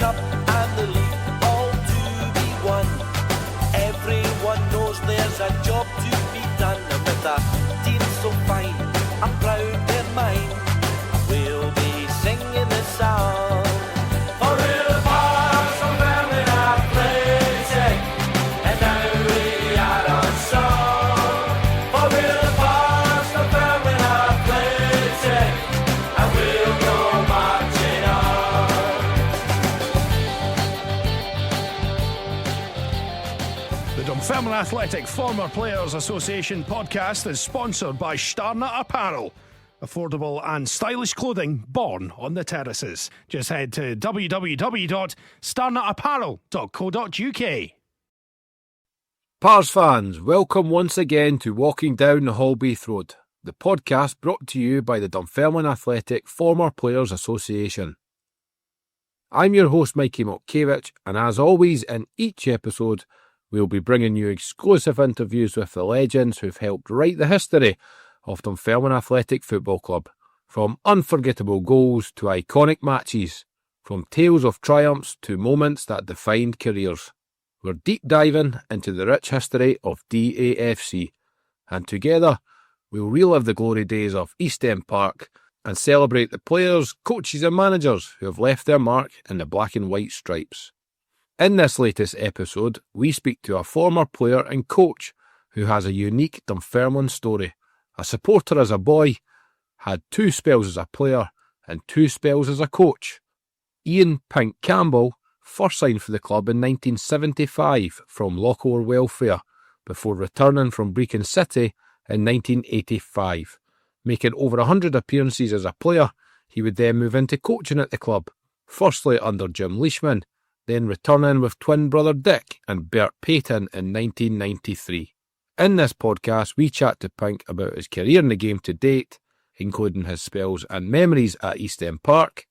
Cup and the league all to be won. Everyone knows there's a job to be done, and with a team so fine, I'm proud they're mine. We'll be singing this song. For real past on family athletic, and now we are on song. For real past on family athletic, and we'll go marching on. The Dunfermline Athletic Former Players Association podcast is sponsored by Starnut Apparel. Affordable and stylish clothing born on the terraces. Just head to www.starnutapparel.co.uk. Pars fans, welcome once again to Walking Down the Holbeath Road, the podcast brought to you by the Dunfermline Athletic Former Players Association. I'm your host Mikey Motkiewicz, and as always in each episode we'll be bringing you exclusive interviews with the legends who've helped write the history of Dunfermline Athletic Football Club, from unforgettable goals to iconic matches, from tales of triumphs to moments that defined careers. We're deep diving into the rich history of DAFC, and together we'll relive the glory days of East End Park and celebrate the players, coaches and managers who have left their mark in the black and white stripes. In this latest episode, we speak to a former player and coach who has a unique Dunfermline story. A supporter as a boy, had 2 spells as a player and 2 spells as a coach. Ian Campbell first signed for the club in 1975 from Lochawer Welfare, before returning from Brecon City in 1985. Making over 100 appearances as a player, he would then move into coaching at the club, firstly under Jim Leisman, then returning with twin brother Dick and Bert Payton in 1993. In this podcast, we chat to Pink about his career in the game to date, including his spells and memories at East End Park.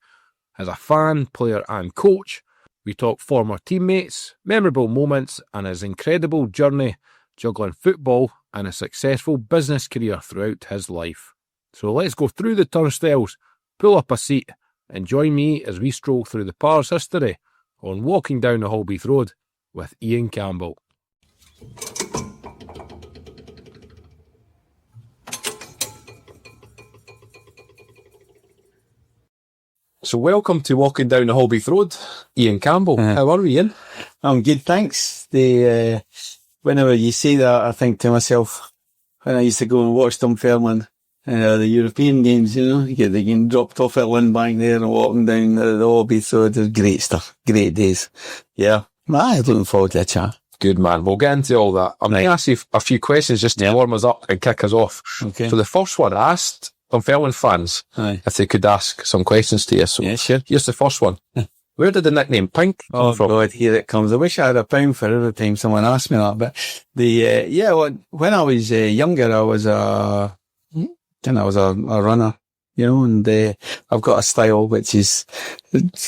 As a fan, player and coach, we talk former teammates, memorable moments and his incredible journey juggling football and a successful business career throughout his life. So let's go through the turnstiles, pull up a seat and join me as we stroll through the Pars history on Walking Down the Holbeath Road with Ian Campbell. So welcome to Walking Down the Holbeath Road, Ian Campbell. How are we, Ian? I'm good, thanks. Whenever you say that, I think to myself, when I used to go and watch Dunfermline, the European games, you get the game dropped off at Lindbank there and walking down the Holbeath Road. It was great stuff, great days. Yeah, I'm looking forward to a chat. Good man, we'll get into all that. I'm going to ask you a few questions just to warm us up and kick us off. Okay. So the first one, I asked Dunfermline fans if they could ask some questions to you. So yeah, sure. Here's the first one. Where did the nickname Pink come from? God, here it comes. I wish I had £1 for every time someone asked me that. But when I was younger, I was a runner, and I've got a style which is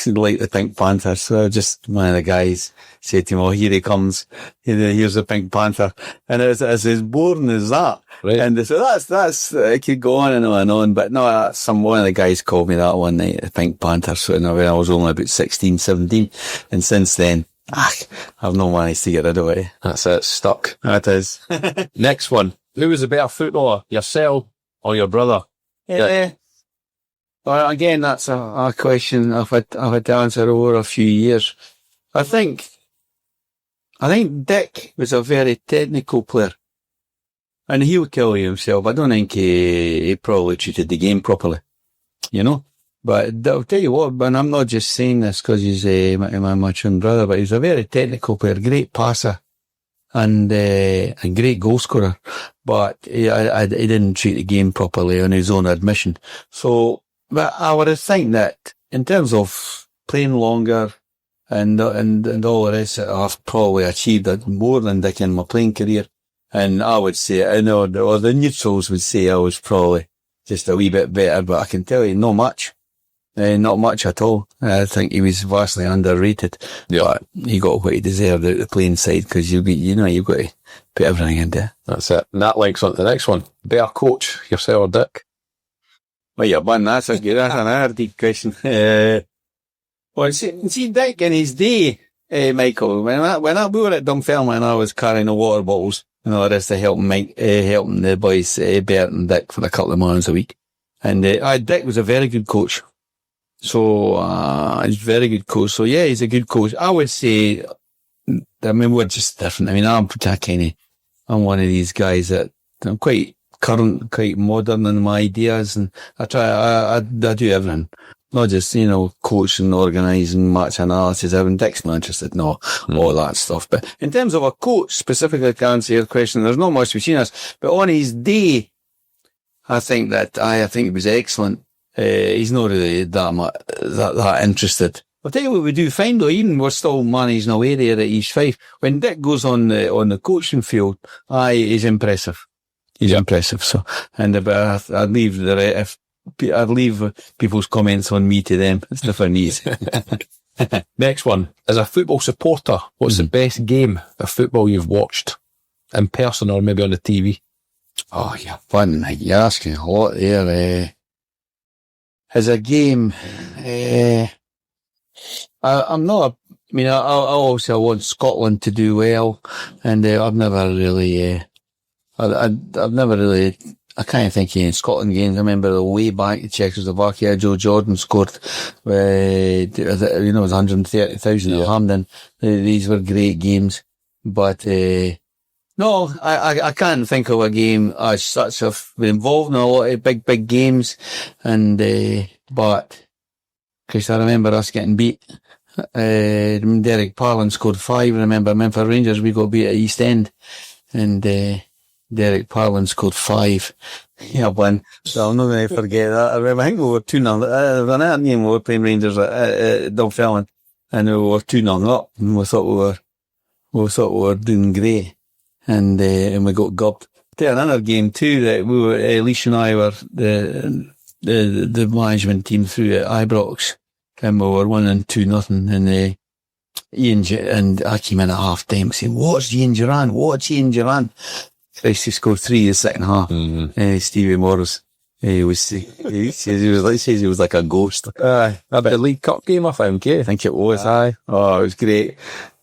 like the Pink Panther. So just one of the guys said to me, "Oh, here he comes. Here's the Pink Panther," and it's as boring as that. Right. And so that's I could go on and on, but no, one of the guys called me that one night, the Pink Panther. So when I was only about 16, 17, and since then, I've not managed to get rid of it. That's it, stuck. That is. Next one. Who was a better footballer, yourself or your brother? Well, again, that's a question I've had to answer over a few years. I think Dick was a very technical player. And he'll kill you himself. I don't think he probably treated the game properly, But I'll tell you what, and I'm not just saying this because he's my twin brother, but he's a very technical player, great passer, and great goal scorer. But he didn't treat the game properly on his own admission. So, but I would think that in terms of playing longer and all the rest, I've probably achieved more than Dick in my playing career. And I would say, or the neutrals would say I was probably just a wee bit better, but I can tell you, not much. Not much at all. I think he was vastly underrated. Yeah. But he got what he deserved out the playing side, because you've got to put everything into it. That's it. And that links on to the next one. Better coach, yourself or Dick? Well, yeah, man, that's another deep question. Well, see, Dick in his day, Michael, when we were at Dunfermline and I was carrying the water bottles and all the rest to helping the boys, Bert and Dick for a couple of mornings a week. And, Dick was a very good coach. So, he's a very good coach. So yeah, he's a good coach. I would say, I mean, we're just different. I mean, I'm one of these guys that I'm quite current, quite modern in my ideas, and I do everything. Not just, coaching, organising, match analysis, everything. Dick's not interested in all that stuff. But in terms of a coach, specifically to answer your question, there's not much between us. But on his day, I think he was excellent. He's not really that interested. I'll tell you what we do find though, even we're still managing away there at East 5. When Dick goes on the coaching field, he's impressive. He's impressive. So, but I'd leave people's comments on me to them. It's different needs. Next one. As a football supporter, what's the best game of football you've watched? In person or maybe on the TV? Oh, yeah, fun. You're asking a lot there. As a game, I'm not, I obviously want Scotland to do well, and I've never really, I can't think of any Scotland games. I remember the way back to Czechoslovakia, Joe Jordan scored, it was 130,000 at Hampden. These were great games, but, no, I can't think of a game as such. I've been involved in a lot of big games, and, but, because I remember us getting beat. Derek Parlin scored 5. I remember Memphis Rangers, we got beat at East End, and, Derek Parlin scored 5. Yeah, one. So I'm not going to forget that. I remember, I think we were 2-0. There was another game we were playing Rangers at Dunfermline, and we were 2-0 up, and we thought we were doing great. And we got gubbed. There another game too that we were, Leisha and I were the management team through at Ibrox, and we were winning 2-0, and Ian and I came in at half time saying, watch Ian Duran. Christ, he scored 3 in the second half. Mm-hmm. Stevie Morris, he says he was like a ghost. I bet the League Cup game I found, I think it was. Aye. Oh, it was great.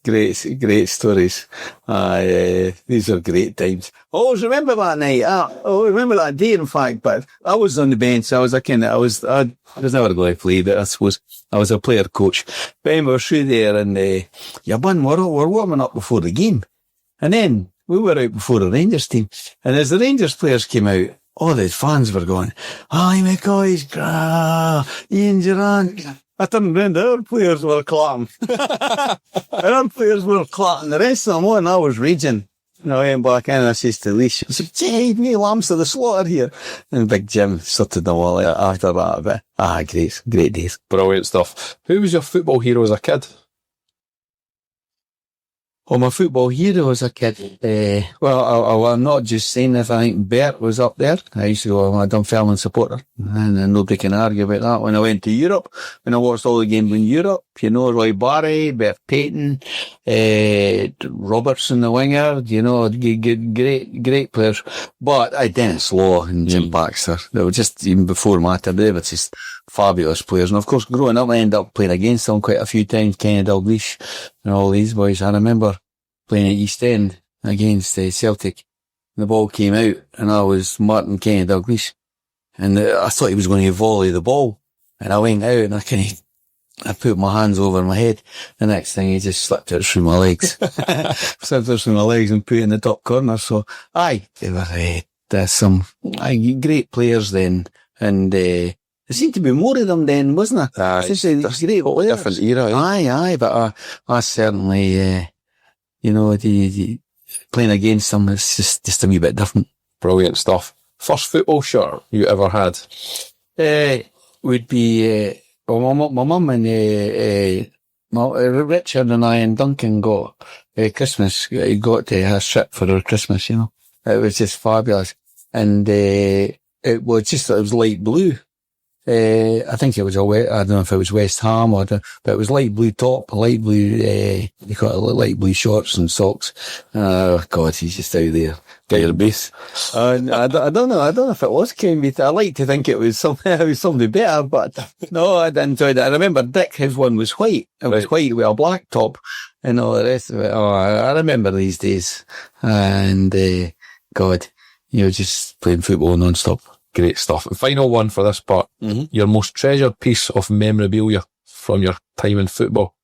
Great stories. These are great times. I always remember that night. I remember that day, in fact, but I was on the bench. I was never going to play, but I suppose I was a player coach. But anyway, we were through there, and, we're warming up before the game. And then we were out before the Rangers team. And as the Rangers players came out, all the fans were going, "Aye, McCoy's Ian Duran." I turned round, our players were clapping. The rest of them on, I was raging. And I went back in and I says to Leisha, I said, "Jay, me lambs to the slaughter here." And Big Jim sorted them all out after that a bit. Great days. Brilliant stuff. Who was your football hero as a kid? Oh, my football hero as a kid. I'm not just saying this. I think Bert was up there. I used to go, I'm a Dunfermline supporter, and nobody can argue about that. When I went to Europe, when I watched all the games in Europe, Roy Barry, Bert Payton, Robertson, the winger, great players. But Dennis Law and Jim Baxter, they were just, even before my time, they were just fabulous players. And of course, growing up, I ended up playing against them quite a few times, Kenny Dalglish and all these boys. I remember playing at East End against Celtic. The ball came out and I was marking Kenny Dalglish, and I thought he was going to volley the ball, and I went out and I put my hands over my head. The next thing, he just slipped it through my legs. Slipped it through my legs and put it in the top corner. So, they were there's some great players then, and there seemed to be more of them then, wasn't there? It's great players. Different era. Aye, but I certainly, playing against them, it's just a wee bit different. Brilliant stuff. First football shirt you ever had? Would be, my mum and, Richard and I and Duncan got, Christmas, got a strip for our Christmas, It was just fabulous. And, it was light blue. I think it was I don't know if it was West Ham but it was light blue top, light blue, they call it light blue shorts and socks. God, he's just out there. Get your base. I don't know if it was Ken Beat. I like to think it was somebody better, but no, I didn't enjoy that. I remember Dick, his one was white. It was white with a black top and all the rest of it. Oh, I remember these days. And, God, just playing football non-stop. Great stuff. And final one for this part. Your most treasured piece of memorabilia from your time in football.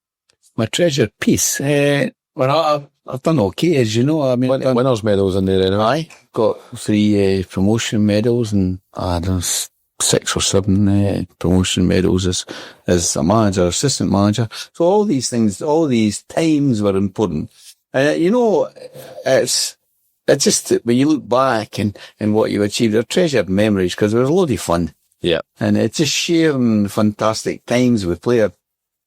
My treasured piece? Well, I've done okay, as you know. I mean, winners' medals in there anyway. I got 3 promotion medals and I don't know, 6 or 7 promotion medals as a manager, assistant manager. So all these things, all these times were important. It's just that when you look back and what you achieved, they're treasured memories because it was a load of fun. Yeah. And it's just sharing fantastic times with players.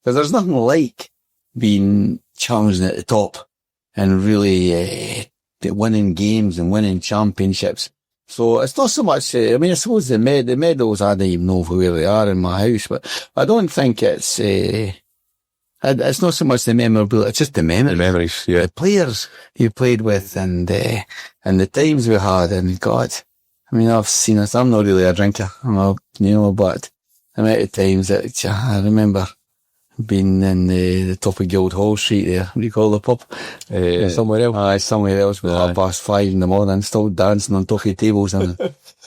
Because there's nothing like being challenged at the top and really winning games and winning championships. So it's not so much, I suppose the medals, I don't even know where they are in my house, but I don't think it's not so much the memorability, it's just the memories. The memories, yeah. The players you played with and the times we had, and God, I've seen it. I'm not really a drinker, but the amount of times that I remember being in the top of Guildhall Street there. What do you call the pub? Somewhere else. Aye, somewhere else. At 5:30 in the morning, still dancing on top of tables and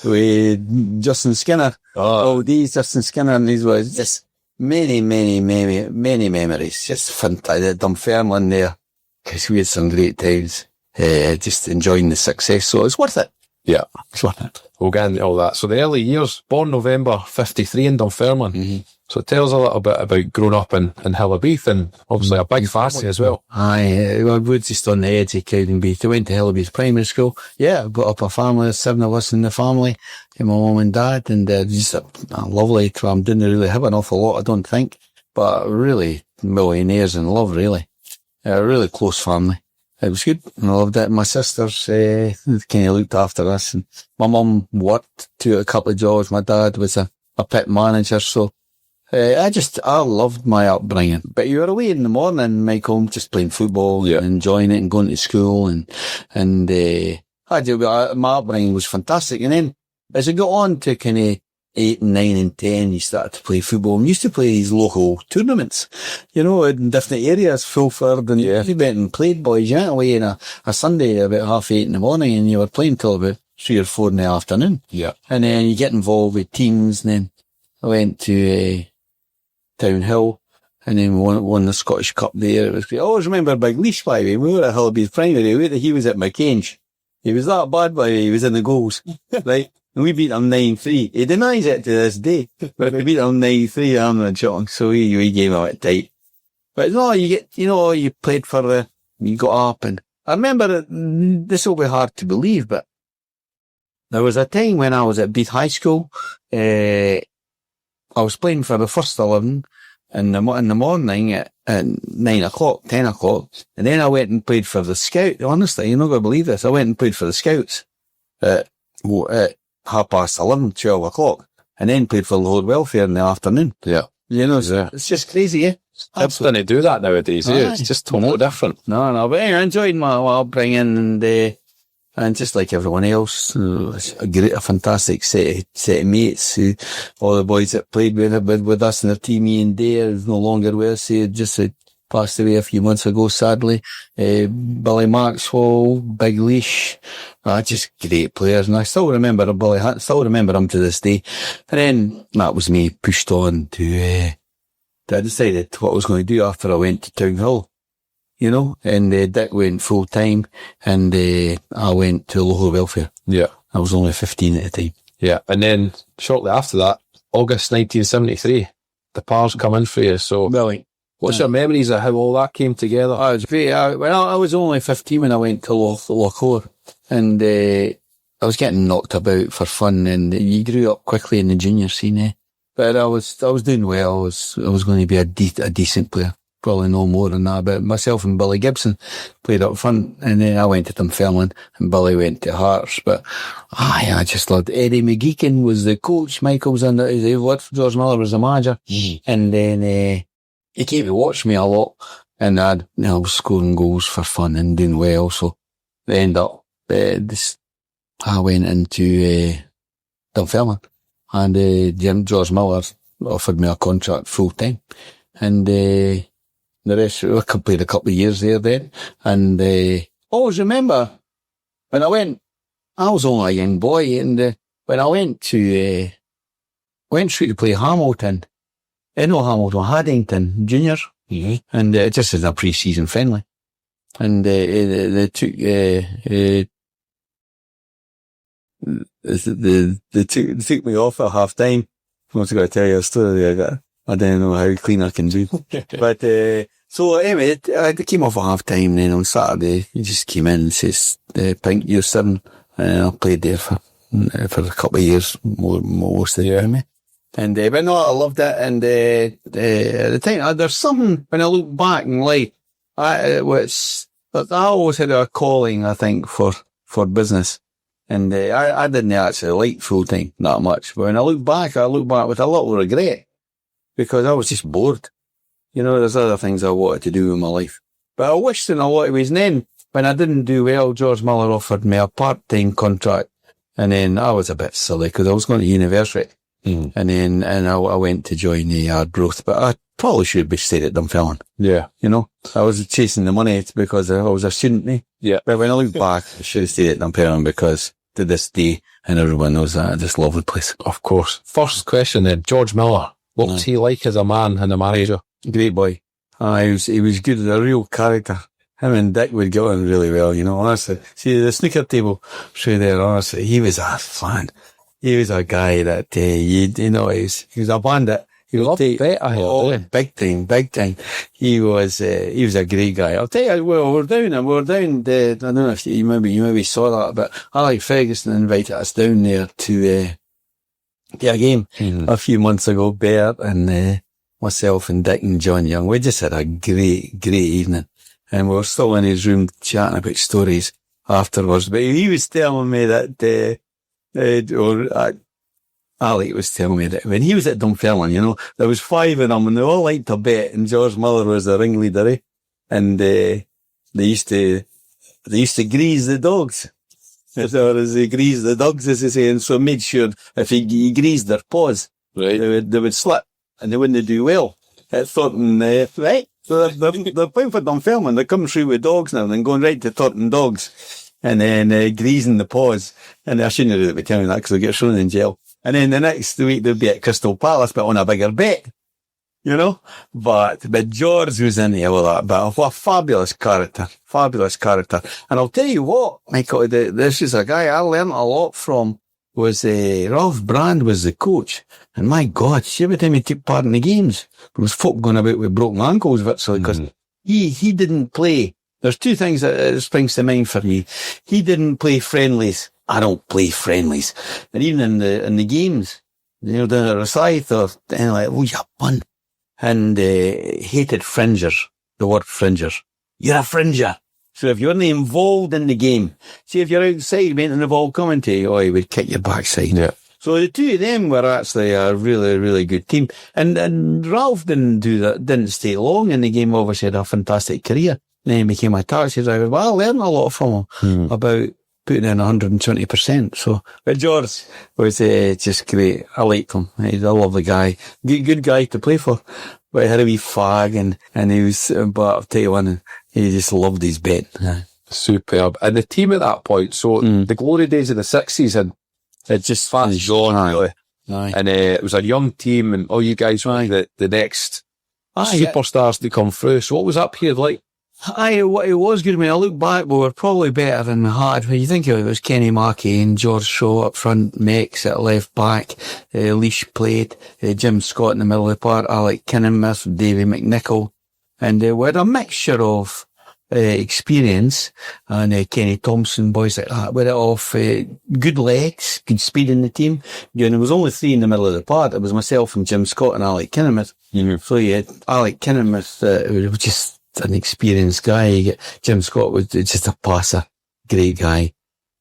with Justin Skinner. Oh, these Justin Skinner and these was just many memories. Just fantastic. Dunfermline there, because we had some great times. Just enjoying the success. So it's worth it. Yeah, it's worth it. We'll get into all that. So the early years, born November 53 in Dunfermline. So tell us a little bit about growing up in Hillabeath, and obviously a big family as well. Aye, we're just on the edge of Cowdenbeath. I went to Hillabeath Primary School. Yeah, I brought up a family, 7 of us in the family, my mum and dad, and just a lovely time. Didn't really have an awful lot, I don't think, but really millionaires in love, really. A really close family. It was good, and I loved it. My sisters kind of looked after us, and my mum worked a couple of jobs. My dad was a pit manager, so I loved my upbringing. But you were away in the morning, Michael, just playing football and enjoying it and going to school, and my upbringing was fantastic. And then as I got on to kind of 8 and 9 and 10, you started to play football. And we used to play these local tournaments, in different areas, Fulford, and you went and played, boys. You went away on a Sunday about 8:30 in the morning, and you were playing till about 3 or 4 in the afternoon. Yeah. And then you get involved with teams, and then I went to Townhill, and then won the Scottish Cup there. It was great. I always remember Big Leash, by the way. We were at Hillabeath Primary. He was at McCange. He was that bad, by the way. He was in the goals, right? And we beat him 9-3. He denies it to this day, but we beat him 9-3. I'm not joking. So we gave him it tight. But no, you played you got up, and I remember this will be hard to believe, but there was a time when I was at Beath High School, I was playing for the first 11 in the morning at 9 o'clock, 10 o'clock. And then I went and played for the Scout. Honestly, you're not going to believe this. I went and played for the Scouts at 11:30, 12 o'clock. And then played for the Lord Welfare in the afternoon. Yeah. It's just crazy, eh? Kids don't do that nowadays, eh? It's just totally different. No, but anyway, I enjoyed my upbringing, and just like everyone else, a fantastic set of mates who, all the boys that played with us in their team, Ian Dare is no longer with us. He just passed away a few months ago, sadly. Billy Maxwell, Big Leash, just great players. And I still remember Billy, still remember him to this day. And then that was me pushed on to I decided what I was going to do after I went to Townhill. And Dick went full time, and I went to local welfare. Yeah. I was only 15 at the time. Yeah. And then shortly after that, August 1973, the Pars come in for you. So, what's your memories of how all that came together? I was great. I was only 15 when I went to Lochore, and I was getting knocked about for fun, and you grew up quickly in the junior scene, eh? But I was doing well. I was going to be a decent player. probably know more than that, but myself and Billy Gibson played up front, and then I went to Dunfermline and Billy went to Hearts. But I just loved Eddie McGeechan was the coach, Michael's in the George Miller was the manager, and then he came to watch me a lot, and I was scoring goals for fun and doing well. So they end up I went into Dunfermline, and George Miller offered me a contract full time, and the rest, I played a couple of years there then, and always remember when I went, I was only a young boy, and when I went through to play Hamilton, Haddington Juniors, and just as a pre-season friendly, and they took they took me off at half time. I'm just going to tell you a story. I don't know how clean I can do. But, so anyway, I came off at half time, and then on Saturday, he just came in and says, Pink, you're 7. And I played there for a couple of years, most of the time. And, but no, I loved it. And, at the time, there's something, when I look back in life, I always had a calling, I think, for business. And, I didn't actually like full time that much. But when I look back with a little regret, because I was just bored. There's other things I wanted to do in my life. But I wished in a lot of ways. And then, when I didn't do well, George Miller offered me a part-time contract. And then I was a bit silly because I was going to university. And then, I went to join the Arbroath, but I probably should be stayed at Dunfermline. Yeah. I was chasing the money because I was a student. Yeah. But when I look back, I should have stayed at Dunfermline because to this day, and everyone knows that, I just love the place. Of course. First question then, George Miller. What was he like as a man and a manager? Great boy. He was good, a real character. Him and Dick would get on really well, honestly. See, the snooker table through there, honestly, he was a fan. He was a guy that, he was a bandit. He loved bet, I heard. Big time. He was a great guy. I'll tell you, we're down, I don't know if you maybe saw that, but Alec Ferguson invited us down there to a game a few months ago, Bear and, myself and Dick and John Young. We just had a great evening. And we were still in his room chatting about stories afterwards. But he was telling me that, Alec was telling me that when he was at Dunfermline, there was 5 of them and they all liked to bet, and George Miller was the ringleader, and, they used to grease the dogs. As they greased the dogs, as they say, and so made sure if he greased their paws, right, they would slip and they wouldn't do well at Thornton, right? So they're playing for Dunfermline. They're coming through with dogs now and going right to Thornton dogs and then greasing the paws. And I shouldn't have really be telling that because they'll get thrown in jail. And then the next week they'll be at Crystal Palace, but on a bigger bet, But George was in here with that. But what a fabulous character. And I'll tell you what, Michael, this is a guy I learned a lot from. Was Ralph Brand was the coach, and my God, every time he took part in the games, there was folk going about with broken ankles virtually because he didn't play. There's 2 things that springs to mind for me. He didn't play friendlies. I don't play friendlies, and even in the games, down at Rosyth or like, you bun, and hated fringers. The word fringers. You're a fringer. So if you're not involved in the game, see if you're outside making the ball coming to you, he would kick your backside. Yeah. So the 2 of them were actually a really, really good team. And Ralph didn't do that, didn't stay long in the game, obviously had a fantastic career. Then he became a taxi driver. Well, I learned a lot from him about putting in 120%. So, but George was just great. I liked him. He's a lovely guy. Good guy to play for. But he had a wee fag and he was, but I'll tell you one, he just loved his bet. Superb. And the team at that point, so the glory days of the 60s and it just fast gone, really. And it was a young team and all you guys were the next superstars to come through. So what was that period like? It was good. When I look back, we were probably better than we had. When you think of it, it was Kenny Mackey and George Shaw up front, Mex at left back, Leash played, Jim Scott in the middle of the park, Alec Kinnamuth, Davy McNichol, and we had a mixture of experience, and Kenny Thompson, boys like that, with it off, good legs, good speed in the team. And there was only 3 in the middle of the park. It was myself and Jim Scott and Alec Kinnemouth. So yeah, Alec Kinnemouth was just an experienced guy. Jim Scott was just a passer, great guy.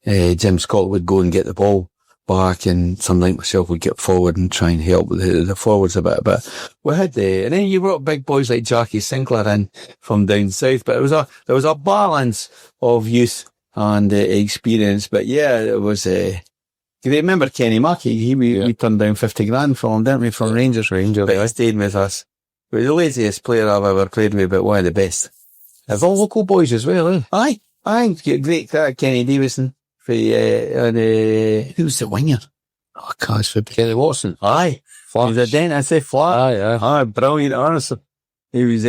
Jim Scott would go and get the ball back, and something like myself would get forward and try and help with the forwards a bit. But we had and then you brought big boys like Jackie Sinclair in from down south. But there was a balance of youth and experience. But yeah, it was great. Remember Kenny Mackey? We turned down 50 grand from him, didn't we? From Rangers. But he stayed with us. He was the laziest player I've ever played with, but one of the best. They're all local boys as well, eh? Aye, great Kenny Davison. Who's the winger? Oh, gosh, Kenny Watson. Aye. He was a dentist, flat. Aye, brilliant, honestly. He was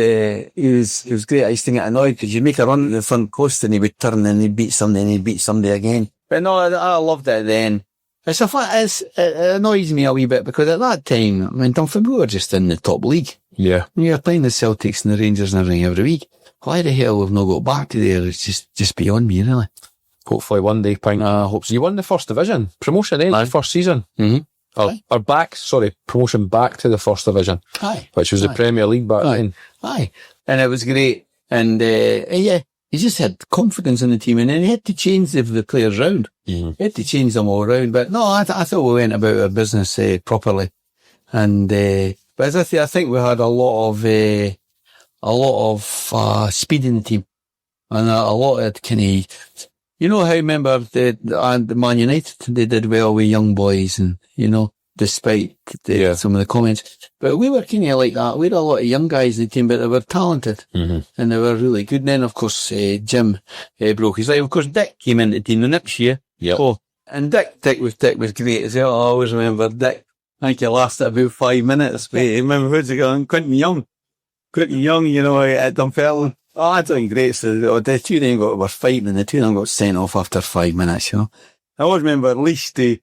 great. I used to get annoyed because you'd make a run to the front post and he would turn and he'd beat somebody and he'd beat somebody again. But no, I loved it then. It annoys me a wee bit because at that time, I mean, Dunfermline, we were just in the top league. Yeah. You were playing the Celtics and the Rangers and everything every week. Why the hell we've not got back to there? It's just beyond me, really. Hopefully one day, Pink. I hope so. You won the first division. Promotion, eh? First season. Mm-hmm. Promotion back to the first division. Aye. Which was the Premier League back then. Aye. And it was great. And, he just had confidence in the team, and then he had to change the players round. Mm-hmm. He had to change them all round. But no, I thought we went about our business, properly. And, but as I say, I think we had a lot of speed in the team. And a lot of kind of, you know how, remember, the Man United, they did well with young boys and, despite some of the comments. But we were kind of like that. We had a lot of young guys in the team, but they were talented. Mm-hmm. And they were really good. And then, of course, Jim broke his leg. Of course, Dick came into the team the next year. Yep. Oh, and Dick was great as well. I always remember Dick. I think he lasted about 5 minutes. But I remember who's it going? Quentin Young, at Dunfermline. Oh, that's doing great. So the two of them were fighting, and the two of them got sent off after 5 minutes, I always remember Least see,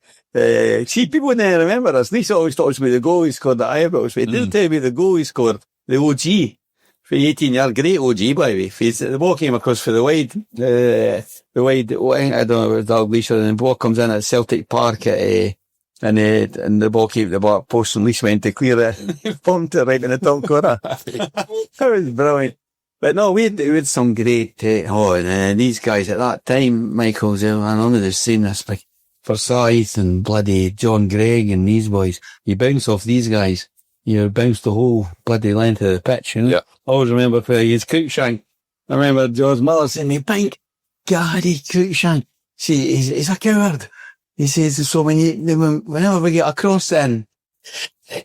people didn't remember us. Least always talks about the goal he scored that Ibrox. But he didn't tell me the goal he scored, the OG. For 18-yard, great OG, by the way. The ball came across for the wide, I don't know, it was Dalglish, and the ball comes in at Celtic Park and the ball came to the back post, and Least went to clear it, bumped it right in the top corner. That was brilliant. But no, we had some great, and these guys at that time, Michael's, I don't know, they've seen this, like, Forsyth and bloody John Gregg and these boys. You bounce off these guys, you bounce the whole bloody length of the pitch, Yeah. I always remember for his Cruikshank. I remember George Miller saying to me, Pink, Gary Cruikshank, see, he's a coward. He says, so whenever we get across then,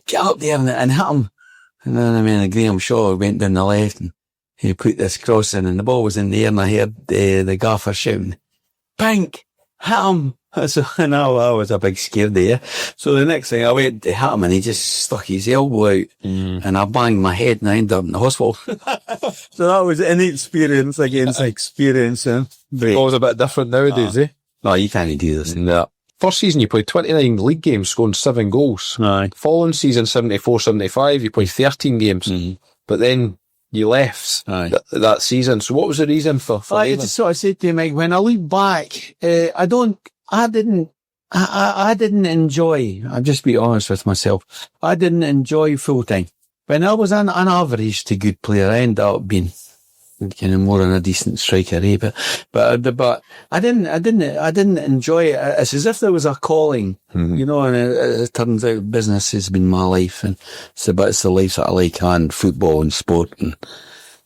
get up there and hit him. And then, Graham Shaw went down the left and he put this cross in, and the ball was in the air, and I heard the gaffer shouting, Pink, hit him. So now I was a big scaredy. So the next thing I went to hit him, and he just stuck his elbow out, and I banged my head, and I ended up in the hospital. So that was inexperience against experience. It was a bit different nowadays, eh? No, you can't do this. No. First season you played 29 league games, scoring 7 goals. Aye. Following season 74-75, you played 13 games. Mm-hmm. But then you left that season. So what was the reason for I just sort of said to you, Mike, when I look back, I didn't enjoy, I'll just be honest with myself, I didn't enjoy full time. When I was an average to good player, I ended up being kind of more than a decent striker, but I didn't enjoy it. It's as if there was a calling, and it turns out business has been my life, and it's the life that I like, and football and sport and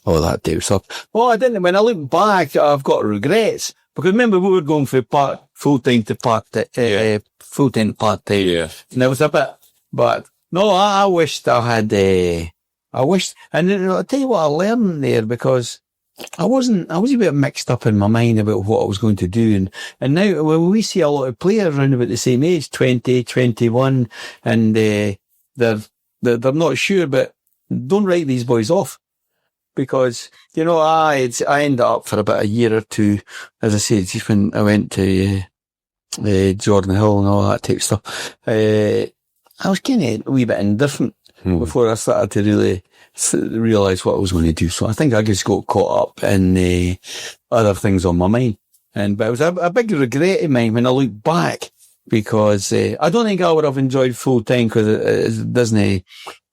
all that type of stuff. Well, I didn't. When I look back, I've got regrets, because remember we were going from full-time to part-time, full-time to part-time. Yeah. And there was a bit, but no, I wished I had, and I'll tell you what I learned there, because I was a bit mixed up in my mind about what I was going to do. And now when we see a lot of players around about the same age, 20, 21, and, they're not sure, but don't write these boys off. Because, I ended up for about a year or two, as I said, just when I went to, Jordan Hill and all that type of stuff, I was kind of a wee bit indifferent before I started to really realise what I was going to do. So I think I just got caught up in other things on my mind. But it was a big regret of mine when I look back, because I don't think I would have enjoyed full time, because it doesn't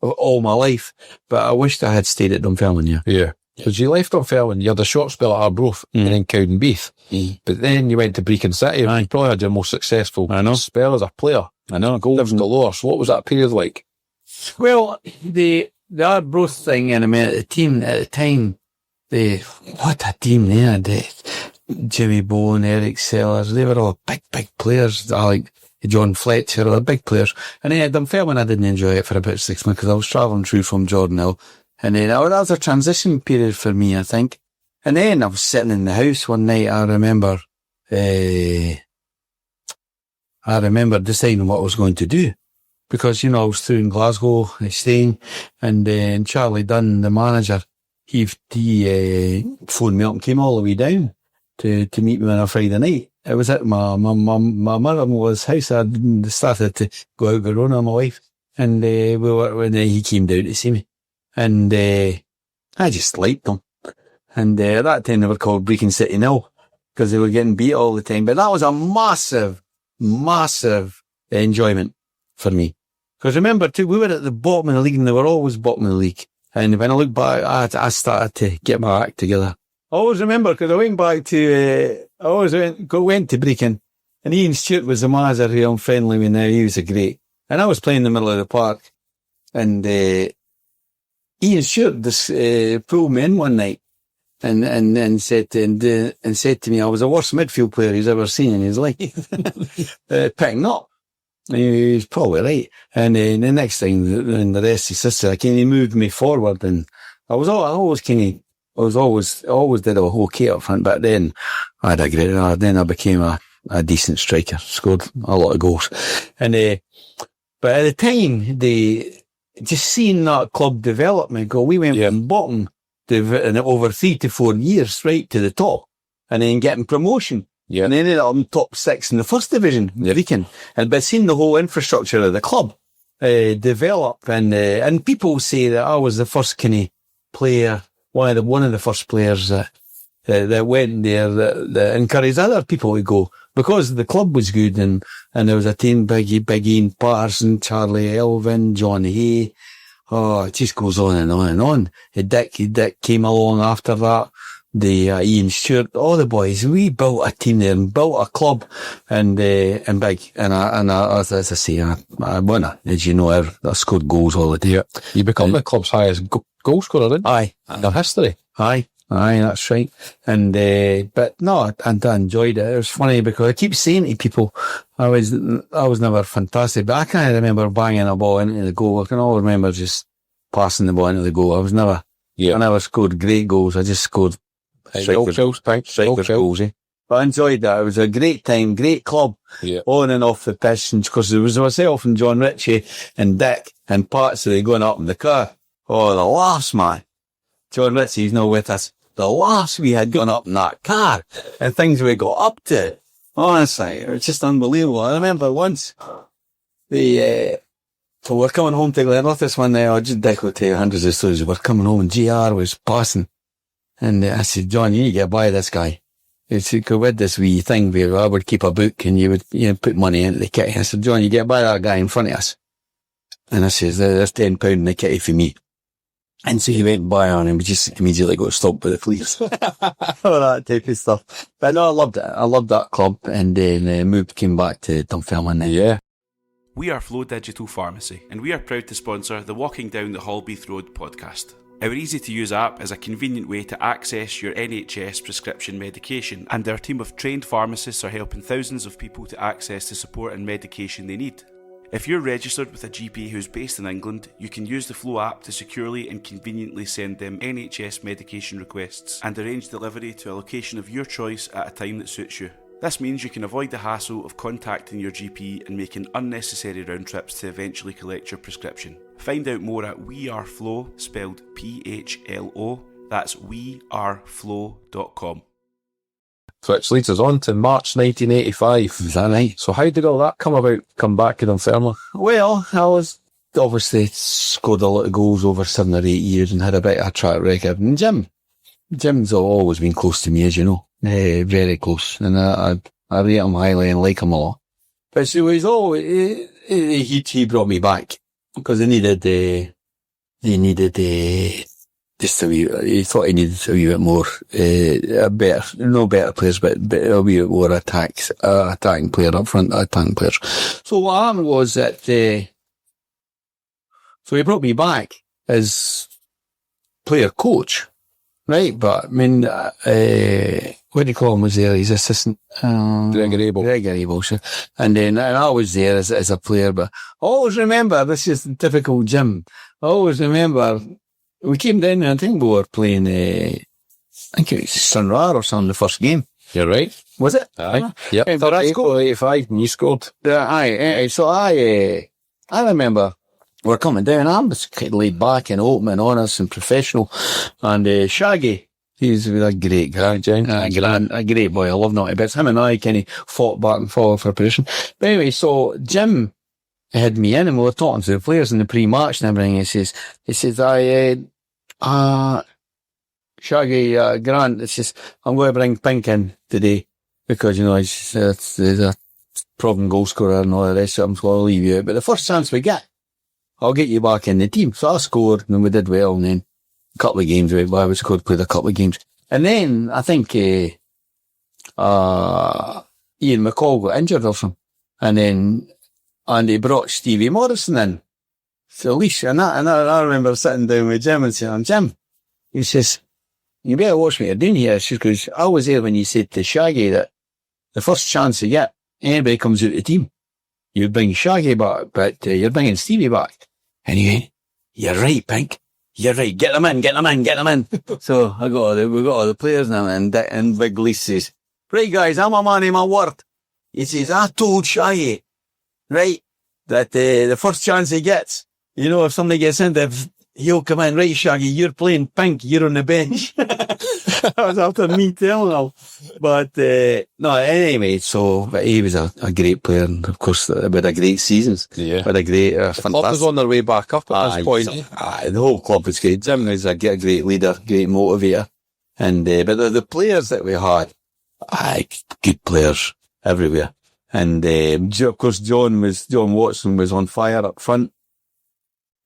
all my life. But I wished I had stayed at Dunfermline. Yeah. Yeah. Because you left Dunfermline, you had a short spell at Arbroath and then Cowdenbeath. But then you went to Brecon City. You probably had your most successful spell as a player. I know. Goals galore. So what was that period like? Well, the Arbroath thing, and I mean, the team at the time, what a team they had. Jimmy Bowen, Eric Sellers, they were all big players. Like John Fletcher, all big players. And then at Dunfermline, I didn't enjoy it for about 6 months because I was travelling through from Jordan Hill. And then that was a transition period for me, I think. And then I was sitting in the house one night, I remember deciding what I was going to do. Because, I was through in Glasgow, staying, and Charlie Dunn, the manager, he phoned me up and came all the way down to meet me on a Friday night. It was at my mother-in-law's house. I started to go out with Rona, my wife, and when he came down to see me. And I just liked them. And at that time they were called Brecon City Nil, because they were getting beat all the time. But that was a massive enjoyment for me. Because remember too, we were at the bottom of the league, and they were always bottom of the league. And when I look back, I started to get my act together. I always remember, because I went back to, went to Brecon, and Ian Stewart was the manager who I'm friendly with now. He was a great. And I was playing in the middle of the park, and Ian Stewart pulled me in one night and said to me, I was the worst midfield player he's ever seen in his life. Picking up. And he was probably right. And then the next thing, and the rest is history, he moved me forward, and I always did a okay up front, but then I had a great, then I became a decent striker, scored a lot of goals. And, but at the time, just seeing that club development go, we went from bottom in over 3 to 4 years right to the top, and then getting promotion. Yeah. And they ended up in top 6 in the first division, Brecon. But seeing the whole infrastructure of the club develop, and people say that I was the first kind of player, one of the first players that went there that encouraged other people to go, because the club was good, and there was a team, Big Ian Patterson, Charlie Elvin, John Hay. Oh, it just goes on and on and on. Dick came along after that. Ian Stewart, all the boys, we built a team there and built a club, and big. And as I say, I won it. As you know, I scored goals all the time. You become the club's highest goal scorer, didn't you? Aye. In their history. Aye, that's right. And, but no, I enjoyed it. It was funny because I keep saying to people, I was never fantastic, but I can't remember banging a ball into the goal. I can always remember just passing the ball into the goal. I never scored great goals. I just scored strikers goals, eh? But I enjoyed that. It was a great time, great club, on and off the pitch, because there was myself and John Ritchie and Dick and Patsy going up in the car. Oh, the laughs, man. John Ritchie's not with us. The laughs we had gone up in that car, and things we got up to. Honestly, it was just unbelievable. I remember once, we're coming home to Glenrothes this one day. Dick will tell you hundreds of stories. We're coming home and GR was passing. And I said, John, you need to get by this guy. He said, with this wee thing where I would keep a book and you would put money into the kitty. I said, John, you get by that guy in front of us. And I says, there's £10 in the kitty for me. And so he went by on him, we just immediately got stopped by the police. All that type of stuff. But no, I loved it. I loved that club, and then came back to Dunfermline then. Yeah. We are Flow Digital Pharmacy, and we are proud to sponsor the Walking Down the Holbeath Road podcast. Our easy-to-use app is a convenient way to access your NHS prescription medication, and our team of trained pharmacists are helping thousands of people to access the support and medication they need. If you're registered with a GP who's based in England, you can use the Flow app to securely and conveniently send them NHS medication requests and arrange delivery to a location of your choice at a time that suits you. This means you can avoid the hassle of contacting your GP and making unnecessary round trips to eventually collect your prescription. Find out more at weareflow, spelled PHLO, that's weareflow.com. Which leads us on to March 1985. Is that right? So how did all that come back to Dunfermline? Well, I was obviously scored a lot of goals over 7 or 8 years and had a bit of a track record. And Jim's always been close to me, as you know. Very close. And I rate him highly and like him a lot. But so he's always, he brought me back because he needed just a wee, he thought he needed a wee bit more, no better players, but a wee bit more attacking player up front, attacking players. So what happened was that, so he brought me back as player coach, right? But I mean, what do you call him was there? He's assistant, Gregory Abel, sure. And then I was there as a player, but I always remember, this is typical Jim, I always remember, we came down and I think we were playing, I think it was Sunrar or something, the first game. You're right. Was it? Aye. Yep. But I scored. 85 and you scored. Aye. So I remember we're coming down. I was kind of laid back and open and honest and professional. And Shaggy, he's a great guy, Jen. A great boy. I love naughty bits. Him and I kind of fought back and forth for position. But anyway, so Jim had me in and we were talking to the players in the pre-match and everything. He says, Shaggy, Grant, it says, I'm going to bring Pink in today because, you know, he's a problem goal scorer and all the rest of it. So I'll leave you out. But the first chance we get, I'll get you back in the team. So I scored and we did well. And then a couple of games, right? I played a couple of games. And then I think, Ian McCall got injured or something. And he brought Stevie Morrison in. So at least, and I remember sitting down with Jim and saying, Jim, he says, you better watch what you're doing here. Because I was there when you said to Shaggy that the first chance you get, anybody comes out of the team, you bring Shaggy back, but you're bringing Stevie back. And he went, you're right, Pink. You're right. Get them in. So we got all the players now, and Big Lee says, right guys, I'm a man of my word. He says, I told Shaggy, right, that the first chance he gets, you know, if somebody gets in there, he'll come in, right, Shaggy, you're playing Pink, you're on the bench. That was after me telling him. But, no, anyway, so, but he was a great player, and of course, with a great seasons. Yeah. With a great, The club was on their way back up at this point. The whole club was great. Jim was a great leader, great motivator. And, but the players that we had, good players everywhere. And, of course, John Watson was on fire up front.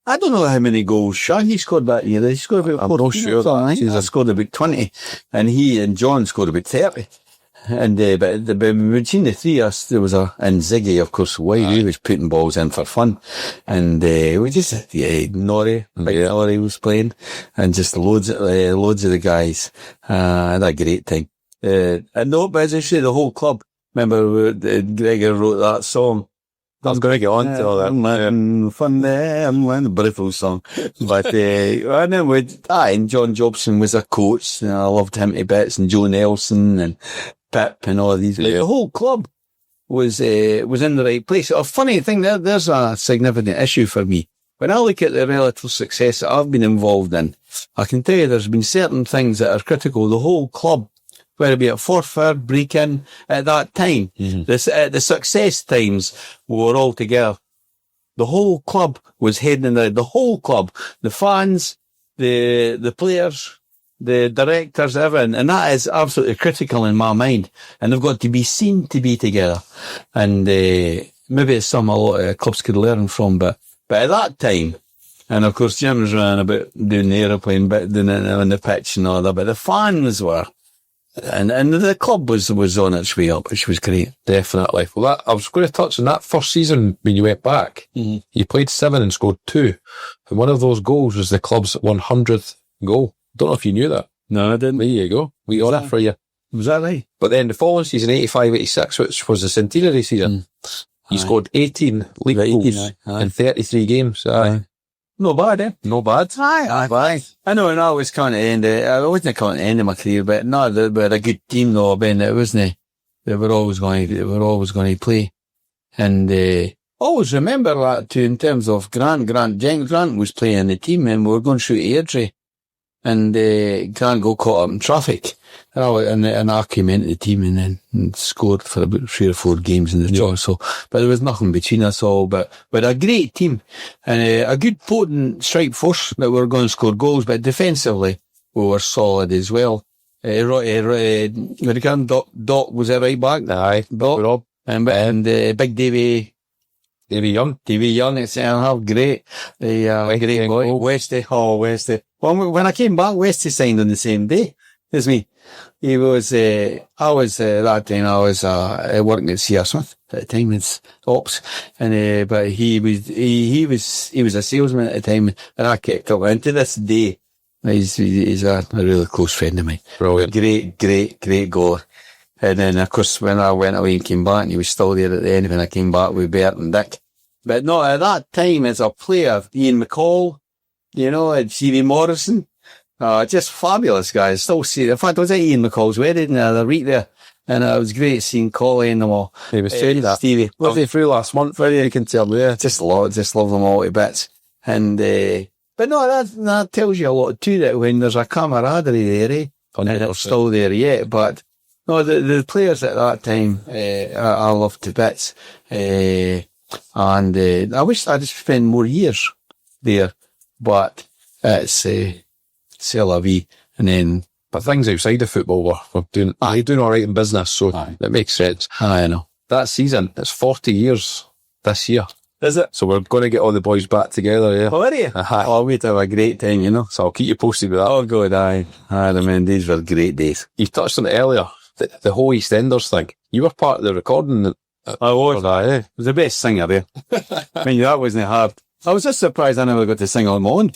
I don't know how many goals Shaggy scored that year. He scored about 14. I'm not sure. He scored about 20. And he and John scored about 30. And, but between the three of us, there was and Ziggy, of course, he was putting balls in for fun. And, we just, Norrie was playing. And just loads of the guys. Had a great time. And no, but as I say, the whole club. Remember, Gregor wrote that song. I was going to get on to all that. Fun there, a beautiful song. But, and then and John Jobson was a coach, and I loved him to bits, and Joe Nelson, and Pip, and all of these. Like, the whole club was in the right place. A funny thing, there's a significant issue for me. When I look at the relative success that I've been involved in, I can tell you there's been certain things that are critical. The whole club, whether it be a forfeit, break-in, at that time, the success times were all together. The whole club was heading in the whole club, the fans, the players, the directors, everything, and that is absolutely critical in my mind. And they've got to be seen to be together. And maybe it's something a lot of clubs could learn from, but at that time, and of course Jim's ran about doing the aeroplane bit, doing it on the pitch and all that, but the fans were. And the club was on its way up, which was great. Definitely. Well, I was going to touch on that first season when you went back. Mm-hmm. You played 7 and scored 2. And one of those goals was the club's 100th goal. Don't know if you knew that. No, I didn't. There you go. We got it for you. Was that right? But then the following season, 85-86, which was the centenary season, you scored 18 league goals in 33 games. Not bad, eh? No bad. Aye. I know, and I was kind of I wasn't kind of the end of my career, but no, they were a good team though, Ben. It wasn't. They were always going to play. And, always remember that too, in terms of Grant was playing the team and we were going through Airdrie. and Grant got caught up in traffic. And I came into the team and then scored for about 3 or 4 games in the job. So, but there was nothing between us all. But a great team and a good potent strike force that were going to score goals. But defensively, we were solid as well. Doc was that right back? Aye, Doc. Rob. And Big Davy Young at centre half, great. Great boy. Westy. Well, when I came back, Westy signed on the same day as me. He was, that time I was, working at C.R. Smith at the time, it's ops. And, but he was a salesman at the time, and I kept up. And to this day, he's a really close friend of mine. Brilliant. Great goalie. And then, of course, when I went away and came back, he was still there at the end when I came back with Bert and Dick. But no, at that time, as a player, Ian McCall, and C.V. Morrison, just fabulous guys. Still see, in fact, I was at Ian McCall's wedding the other week there, and it was great seeing Collie and them all. He was saying that. Stevie. Was he through last month? You can tell me, yeah. Just love them all to bits. And, but no, that tells you a lot too, that when there's a camaraderie there, and they're still there yet, but no, the players at that time, I loved to bits. And I wish I'd spent more years there, but it's, c'est la vie. And then, but things outside of football were doing all right in business, so it makes sense. I know. That season, it's 40 years this year. Is it? So we're going to get all the boys back together, yeah. Oh, are you? Oh, we'd have a great time, So I'll keep you posted with that. Oh, God, aye. I mean, these were great days. You touched on it earlier, the whole EastEnders thing. You were part of the recording. I was. I was the best singer there. I mean, that wasn't hard. I was just surprised I never got to sing on my own.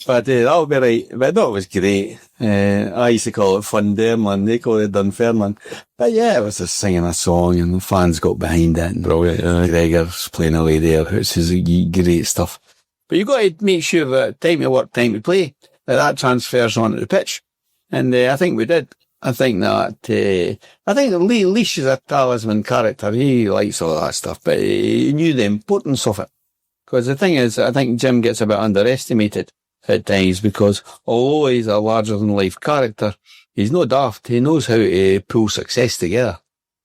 But that'll be right. But that was great. I used to call it Funderland. They call it Dunfermline. But yeah, it was just singing a song and the fans got behind it. Brilliant. Gregor's playing away there. It's great stuff. But you've got to make sure that time to work, time to play, that transfers onto the pitch. And I think we did. I think Leash is a talisman character. He likes all that stuff, but he knew the importance of it. Because the thing is, I think Jim gets a bit underestimated at times because although he's a larger than life character, he's no daft. He knows how to pull success together.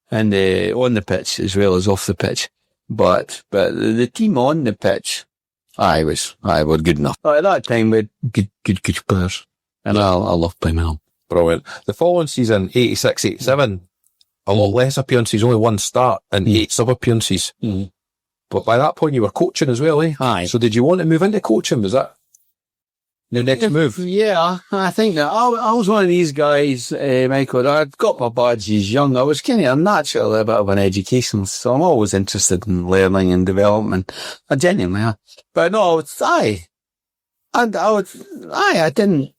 And on the pitch as well as off the pitch. But the team on the pitch, were good enough. At that time, we had good players. And I love playing with them. Brilliant. The following season, 86-87, a lot less appearances, only 1 start and 8 sub-appearances. Mm. But by that point, you were coaching as well, eh? Aye. So did you want to move into coaching? Was that the next move? Yeah, I think that I was one of these guys, Michael. I'd got my badges young. I was kind of naturally a bit of an educationalist, so I'm always interested in learning and development. I genuinely am. But no, I didn't.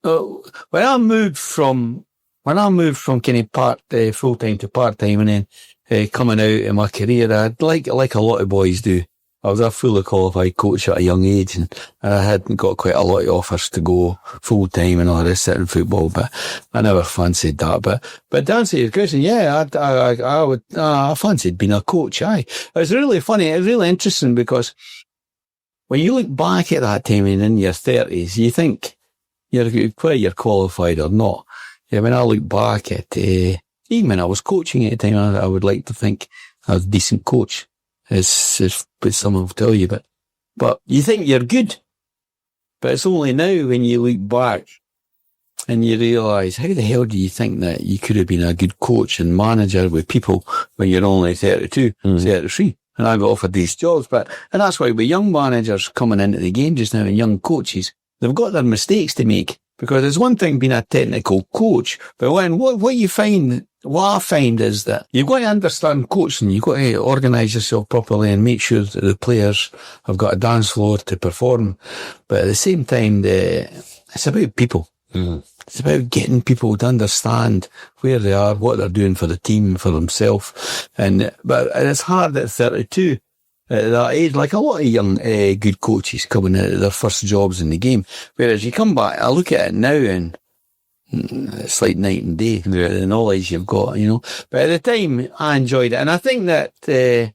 When I moved from kind of full-time to part-time and then coming out in my career, I'd like a lot of boys do. I was a fully qualified coach at a young age and I hadn't got quite a lot of offers to go full-time and all this in football, but I never fancied that. But to answer your question, yeah, I fancied being a coach, aye. It was really funny, it was really interesting because when you look back at that time in your 30s, you think, whether you're qualified or not. Yeah, when I look back at, even when I was coaching at the time, I would like to think I was a decent coach, as someone will tell you, but you think you're good. But it's only now when you look back and you realise, how the hell do you think that you could have been a good coach and manager with people when you're only 32, 33? And I got offered these jobs, and that's why with young managers coming into the game just now and young coaches, they've got their mistakes to make because it's one thing being a technical coach, but what I find is that you've got to understand coaching, you've got to organise yourself properly and make sure that the players have got a dance floor to perform. But at the same time, it's about people. Mm. It's about getting people to understand where they are, what they're doing for the team, for themselves. But it's hard at 32. At that age, like a lot of young, good coaches coming out of their first jobs in the game. Whereas you come back, I look at it now and it's like night and day, the knowledge you've got, But at the time, I enjoyed it. And I think that,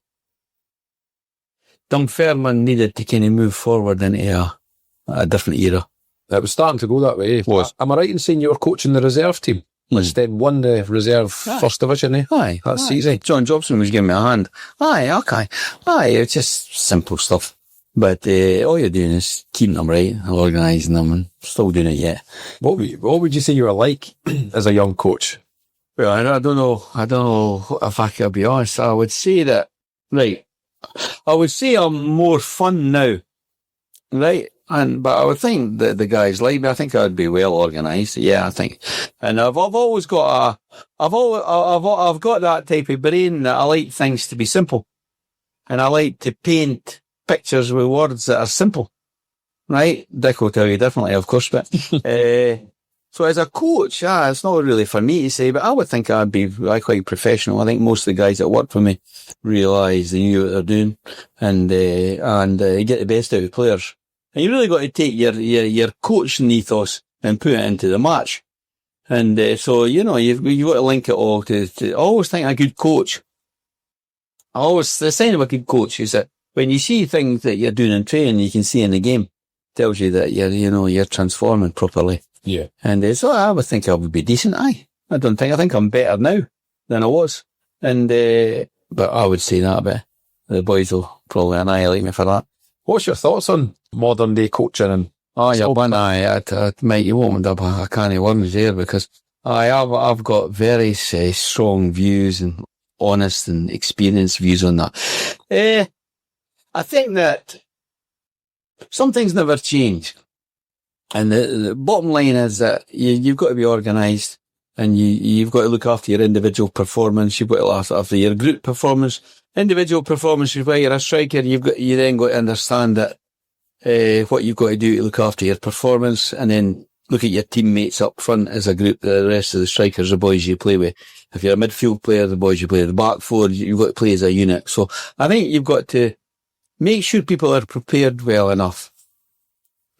Dunfermline needed to kind of move forward into a different era. It was starting to go that way. Was. Am I right in saying you were coaching the reserve team? Instead won the reserve first division, eh? Aye. That's aye. easy. John Jobson was giving me a hand. Aye, okay. Aye, it's just simple stuff. But all you're doing is keeping them right, organising them, and still doing it yet. What would you say you were like as a young coach? Well, I don't know if I can be honest. I would say that, right, I would say I'm more fun now, right? But I would think that the guys like me. I think I'd be well organised. Yeah, I think. And I've always got I've got that type of brain that I like things to be simple. And I like to paint pictures with words that are simple. Right? Dick will tell you differently, of course, but, so as a coach, it's not really for me to say, but I would think I'd be quite professional. I think most of the guys that work for me realise they knew what they're doing and get the best out of players. And you really got to take your coaching ethos and put it into the match. And, so, you've got to link it all to I always think a good coach. The sign of a good coach is that when you see things that you're doing in training, you can see in the game, tells you that you're transforming properly. Yeah. And, so I would think I would be decent. I think I'm better now than I was. And, but I would say that, but the boys will probably annihilate me for that. What's your thoughts on modern day coaching? And Mate, you opened up a can of worms there because I've got very strong views and honest and experienced views on that. I think that some things never change. And the bottom line is that you've got to be organised and you've got to look after your individual performance. You've got to look after your group performance. Individual performance is where you're a striker. You then got to understand that, what you've got to do to look after your performance and then look at your teammates up front as a group, the rest of the strikers, the boys you play with. If you're a midfield player, the boys you play with, the back four, you've got to play as a unit. So I think you've got to make sure people are prepared well enough,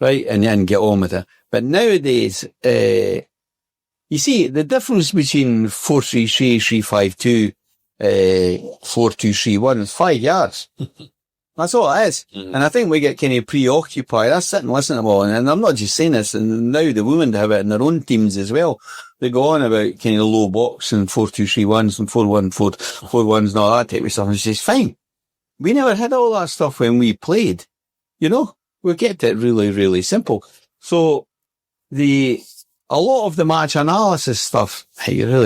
right? And then get on with it. But nowadays, you see the difference between 4-3-3, 3-5-2, 4-2-3-1 is 5 yards. That's all it is. Mm. And I think we get kind of preoccupied. I sit and listen to them all. And I'm not just saying this. And now the women have it in their own teams as well. They go on about kind of low box and 4-2-3-1s and 4-1-4-1s and all that type of stuff. And it's just fine. We never had all that stuff when we played. We kept it really, really simple. So a lot of the match analysis stuff, we do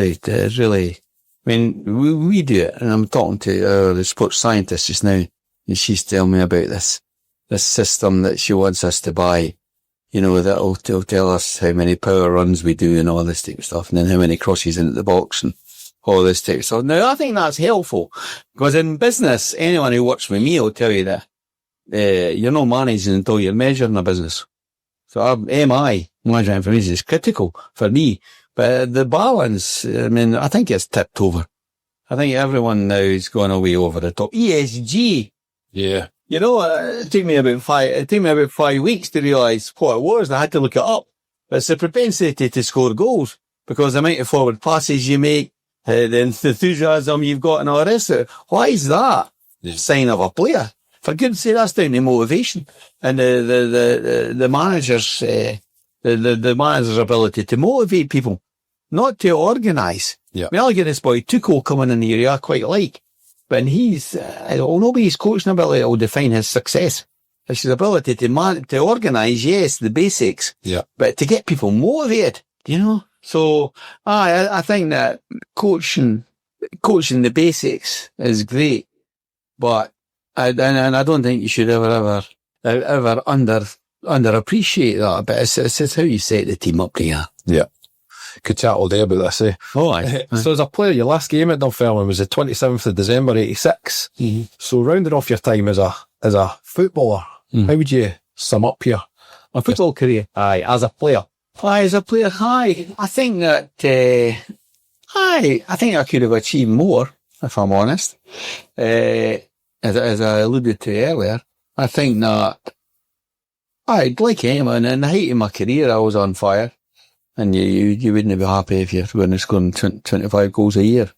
it. And I'm talking to the sports scientist just now. And she's telling me about this system that she wants us to buy, that'll tell us how many power runs we do and all this type of stuff, and then how many crosses into the box and all this type of stuff. Now, I think that's helpful, because in business, anyone who works with me will tell you that, you're not managing until you're measuring a business. So MI, management information, is critical for me, but the balance, I think it's tipped over. I think everyone now is going away over the top. ESG. Yeah. It took me about 5 weeks to realise what it was. I had to look it up. But it's the propensity to score goals, because the amount of forward passes you make, the enthusiasm you've got and all the rest of it. Why is that? Yeah. Sign of a player. For goodness sake, that's down to motivation. And the manager's, the manager's ability to motivate people, not to organise. Yeah. I'll get this boy Tuchel coming in here, I quite like. But nobody's coaching ability will define his success. It's his ability to organise, yes, the basics. Yeah. But to get people motivated, So, I think that coaching the basics is great. But, I don't think you should ever underappreciate that. But it's how you set the team up together. Yeah. Could chat all day about this, eh? Oh, aye. So as a player, your last game at Dunfermline was the 27th of December, 86. Mm-hmm. So rounding off your time as a footballer, how would you sum up your football career? Aye, as a player. I think that, I think I could have achieved more, if I'm honest. As I alluded to earlier, I think that, like anyone, in the height of my career, I was on fire. And you wouldn't be happy if you're going to score 25 goals a year.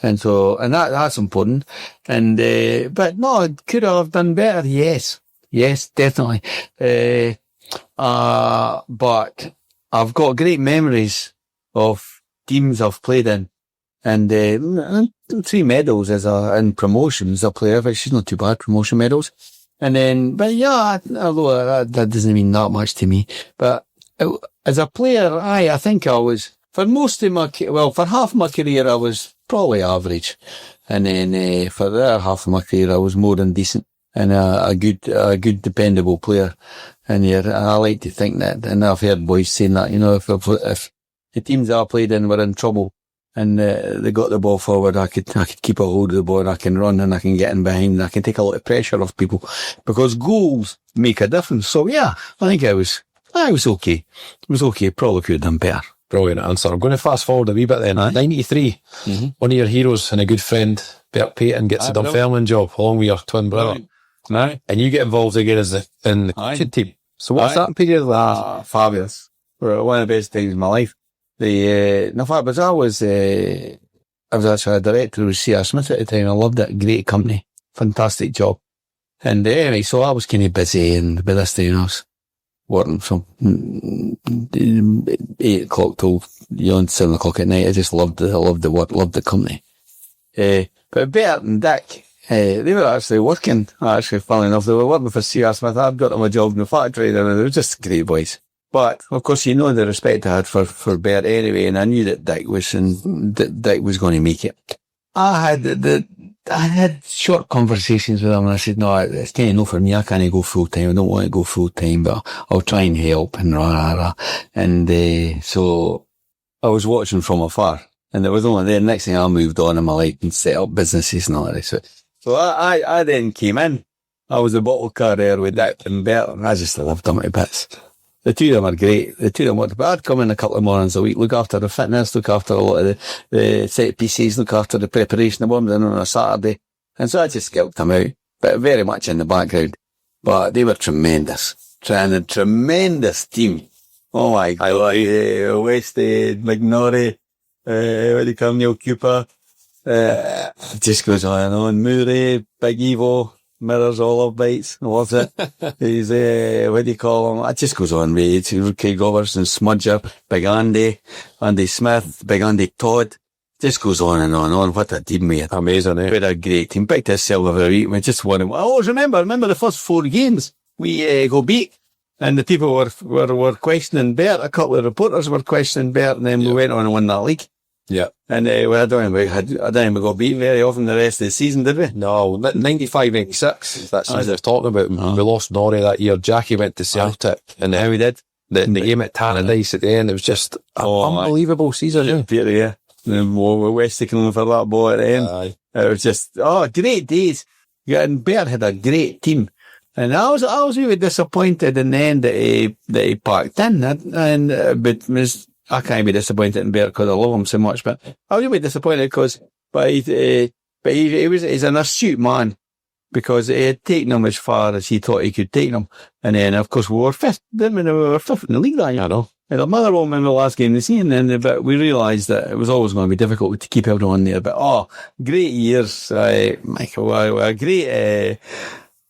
And that's important. And, but no, could I have done better? Yes. Yes, definitely. but I've got great memories of teams I've played in. And 3 medals in promotions I play, which is not too bad, promotion medals. And then, but yeah, although that doesn't mean that much to me. But as a player, I think I was, for half my career, I was probably average. And then for the other half of my career, I was more than decent and a good dependable player. And I like to think that, and I've heard boys saying that, if the teams I played in were in trouble, and they got the ball forward, I could keep a hold of the ball, and I can run, and I can get in behind, and I can take a lot of pressure off people, because goals make a difference. So yeah, I think I was okay. It was okay. Probably could have done better. Brilliant answer. I'm going to fast forward a wee bit then. 93, one of your heroes and a good friend, Bert Payton, gets the Dunfermline job, along with your twin brother. Aye. And you get involved again in the coaching team. So what's that period like? Fabulous. One of the best times of my life. I was actually a director with C.R. Smith at the time. I loved it. Great company. Fantastic job. And anyway, so I was kind of busy, and by this time I was working from 8 o'clock till 7 o'clock at night. I just loved the work, loved the company. But Bert and Dick, they were actually working, funnily enough, they were working for C.R. Smith. I'd got them a job in the factory, and they were just great boys. But, of course, the respect I had for Bert anyway, and I knew that Dick was going to make it. I had short conversations with him, and I said, no, it's kind of no for me. I can't go full time. I don't want to go full time, but I'll try and help, and rah. And, so I was watching from afar, and there was only the next thing I moved on in my life and set up businesses and all that. So I then came in. I was a bottle carrier with Dick and Bert, and I just loved them to bits. The two of them are great. The two of them worked, but I'd come in a couple of mornings a week, look after the fitness, look after a lot of the set pieces, look after the preparation of them, then on a Saturday. And so I just scalped them out, but very much in the background. But they were tremendous. Tremendous team. Oh my God. I like Westhead, McNorrie, what do you call Neil Cooper? It just goes on and on. Murray, Big Evo, Mirrors, Olive Bites, loves it. He's, what do you call him? It just goes on, mate. Craig Robertson, Smudger, Big Andy Smith, Big Andy Todd. Just goes on and on and on. What a team, mate. Amazing, eh? What a great team. Picked us silver every week. We just won. I always remember the first 4 games. We go beat, and the people were questioning Bert. A couple of reporters were questioning Bert, and then we went on and won that league. Yeah. And I don't think we got beat very often the rest of the season, did we? No, 95-96. That's what I was talking about. We lost Norrie that year. Jackie went to Celtic. And how we did. The game at Tannadice at the end, it was just an unbelievable season. Yeah. And we're Westicking for that ball at the end. Aye. It was just, great days. Yeah, and Bert had a great team. And I was really disappointed in the end that he packed in. I can't be disappointed in Bert because I love him so much, but I was really disappointed he's an astute man, because he had taken him as far as he thought he could take him. And then, of course, we were fifth, didn't we? We were fifth in the league that year. I know. And the Motherwell in the last game of the season, but we realised that it was always going to be difficult to keep everyone there. But, great years, Michael, great,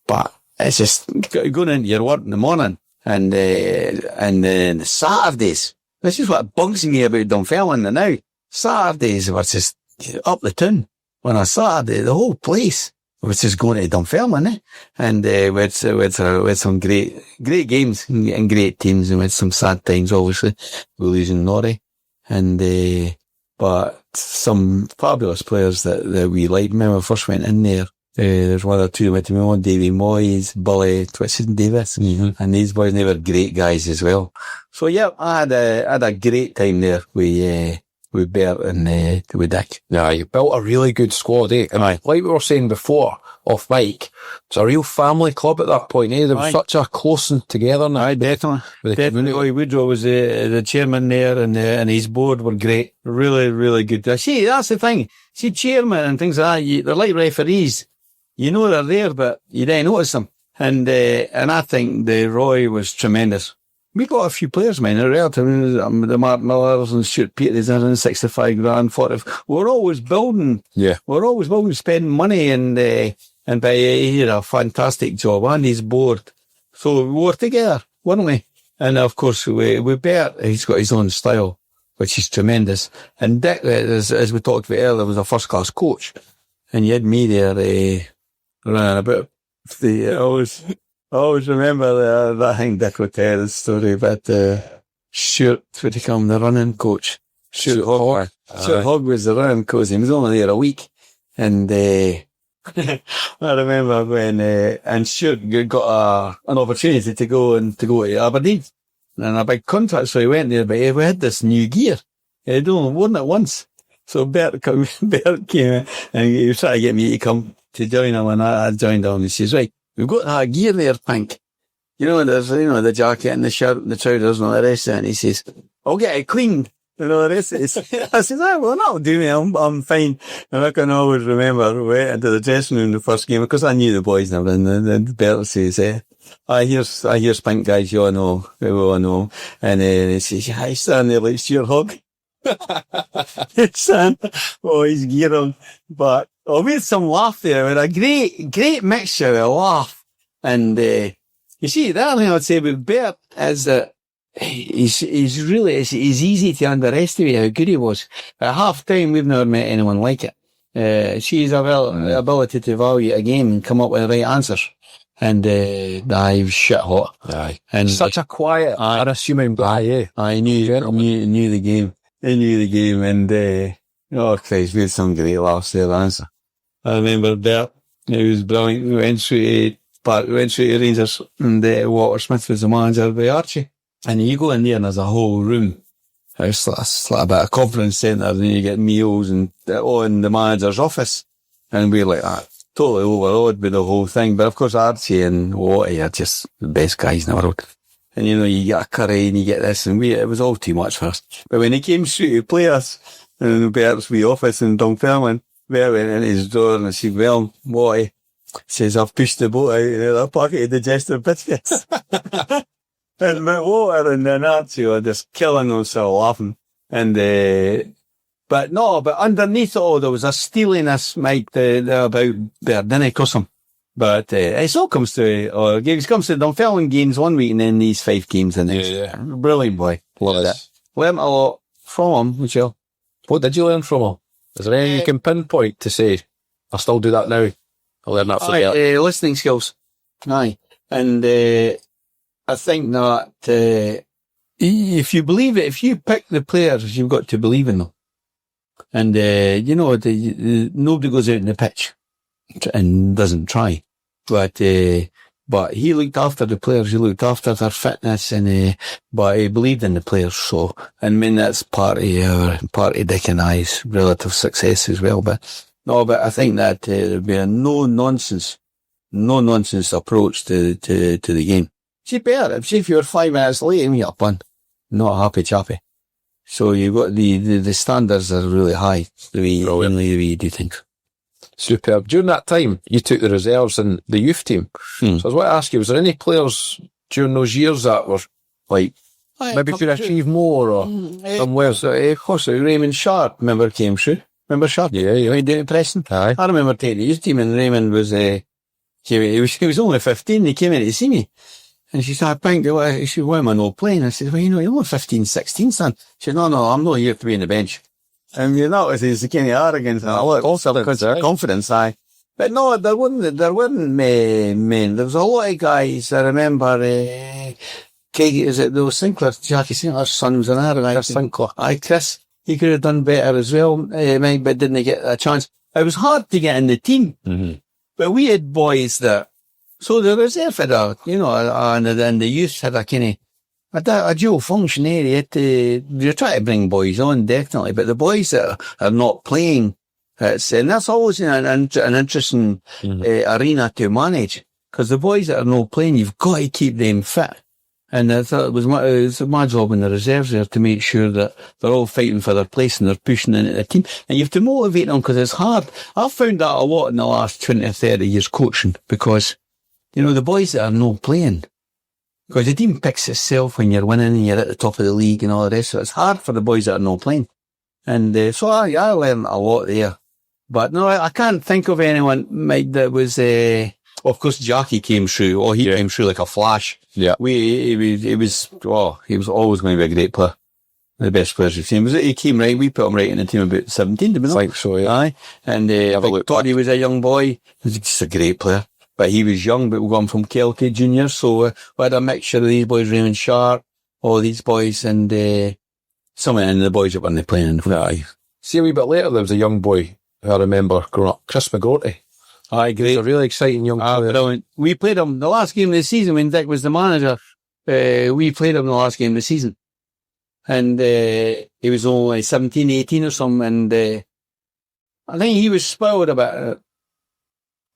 but it's just going into your work in the morning, and then Saturdays. This is what bugs me about Dunfermline now. Saturdays were just up the town. On a Saturday, the whole place was just going to Dunfermline, eh? And we had some great games and great teams, and we had some sad times, obviously. We were losing Norrie. But some fabulous players that we liked. Remember when we first went in there, there's one or two that went to Davy Moyes, Bully, Twisted Davis, and these boys, they were great guys as well. So yeah, I had a great time there with Bert and with Dick. Yeah, you built a really good squad, eh? And like we were saying before, off mic, it's a real family club at that point, eh? There was such a close and together now. Aye, definitely. Definitely. Woodrow was the chairman there, and his board were great. Really, really good. See, that's the thing. See, chairman and things like that, they're like referees. You know they're there, but you don't notice them. And I think the Roy was tremendous. We got a few players, man, relatively, the Mark Millers and Stuart Peters in 65 grand, 40. We're always building. Yeah. We're always building, spending money, and by he did a fantastic job, and his board. So we were together, weren't we? And of course, with Bert, he's got his own style, which is tremendous. And Dick, as we talked about earlier, was a first-class coach. And you had me there, running about. I always remember that. I think Dick would tell the story about Stuart, what he called him, the running coach. Stuart Hogg. Stuart Hogg was the running coach. He was only there a week. And I remember when and Stuart got an opportunity to go to Aberdeen. And a big contract, so he went there, but we had this new gear. He'd only worn it once. So Bert came in and he was trying to get me to come to join him, and I joined him. He says, right, we've got that gear there, Pink. There's, the jacket and the shirt and the trousers and all the rest of it. And he says, I'll get it cleaned and all the rest of it. I said, well, that'll do me. I'm fine. And I can always remember we went into the dressing room the first game because I knew the boys and everything. And then Bert says, I hear Pink guys, you all know, we all know. And he says, yeah, he's standing there like Stuart Hogg. His gear on. But we had some laugh there. We had a great mixture of laugh. And, you see, the other thing I would say about Bert is that he's easy to underestimate how good he was. At half time, we've never met anyone like it. She's ability to value a game and come up with the right answers. And, he was shit hot. Aye. And such a quiet, unassuming guy, eh? I knew the game. He knew the game, and, Christ, we had some great laughs there, answer. I remember Bert, he was brilliant. We went through to Rangers, and, Walter Smith was the manager by Archie. And you go in there and there's a whole room. It's like a bit of conference centre, and then you get meals and all in the manager's office. And we're like that. Totally overawed by the whole thing. But of course, Archie and Watty are just the best guys in the world. And you get a curry and you get this, and it was all too much for us. But when he came through to play us in Bert's wee office in Dunfermline, Bert went in his door and I said, well, Watty, says, I've pushed the boat out in a packet of digestive biscuits. And my Walter and then Archie were just killing themselves laughing. And, but underneath it all, there was a steeliness, Mike, about Bert, didn't cost him. But, it all comes to, games comes to Dunfermline games one week and then these 5 games the next. Yeah. Brilliant boy. Love that. Learned a lot from him, Michelle. What did you learn from him? Is there anything you can pinpoint to say, I still do that now? I learned that from Bert. Listening skills. Aye. And, I think that, if you believe it, if you pick the players, you've got to believe in them. And, nobody goes out in the pitch and doesn't try. But he looked after the players, he looked after their fitness, and, but he believed in the players, so, and I mean, that's part of Dick and I's relative success as well, but I think that, there'd be a no nonsense approach to the game. See, better, if you're 5 minutes late and you're up on, not a happy chappy. So you've got the standards are really high, the way you do things. Superb. During that time, you took the reserves and the youth team. So I was going to ask you, was there any players during those years that were like, maybe could achieve more or somewhere? So, of course, Raymond Sharp, remember, came through. Remember Sharp? Yeah. He did it Preston. Aye. I remember taking the youth team, and Raymond was, he was only 15, he came in to see me. And she said, why am I not playing? I said, well, you're only 15, 16, son. She said, no, I'm not here to be on the bench. And that was his kind of arrogance and a lot of confidence, aye. But no, there weren't men. There was a lot of guys. I remember, those Sinclair, Jackie Sinclair's son was an arrogant. Chris Sinclair. Aye, Chris. He could have done better as well, Mike, but didn't get a chance. It was hard to get in the team. Mm-hmm. But we had boys that, so the reserve had and the youth had a kind of, a dual function area. You try to bring boys on, definitely, but the boys that are not playing, and that's always an interesting arena to manage, because the boys that are not playing, you've got to keep them fit. And I thought it was my job in the reserves there to make sure that they're all fighting for their place and they're pushing into the team. And you have to motivate them, because it's hard. I've found that a lot in the last 20 or 30 years coaching, because the boys that are not playing, because the team picks itself when you're winning and you're at the top of the league and all the rest. So it's hard for the boys that are not playing. And so I learned a lot there. But no, I can't think of anyone, Mike, that was of course, Jackie came through. Oh, he came through like a flash. Yeah. He was always going to be a great player. The best players we've seen. He came right, we put him right in the team about 17, did we not? I think so, yeah. Aye. And, I thought he was a young boy. He was just a great player. But he was young, but we got him from Kelty Junior, so we had a mixture of these boys, Raymond Sharp, all these boys, and, some of the boys that were playing. Aye. See, a wee bit later, there was a young boy who I remember growing up, Chris McGorty. Aye, great. He's a really exciting young player. Brilliant. We played him the last game of the season when Dick was the manager. We played him the last game of the season. And, he was only 17, 18 or something, and, I think he was spoiled about it.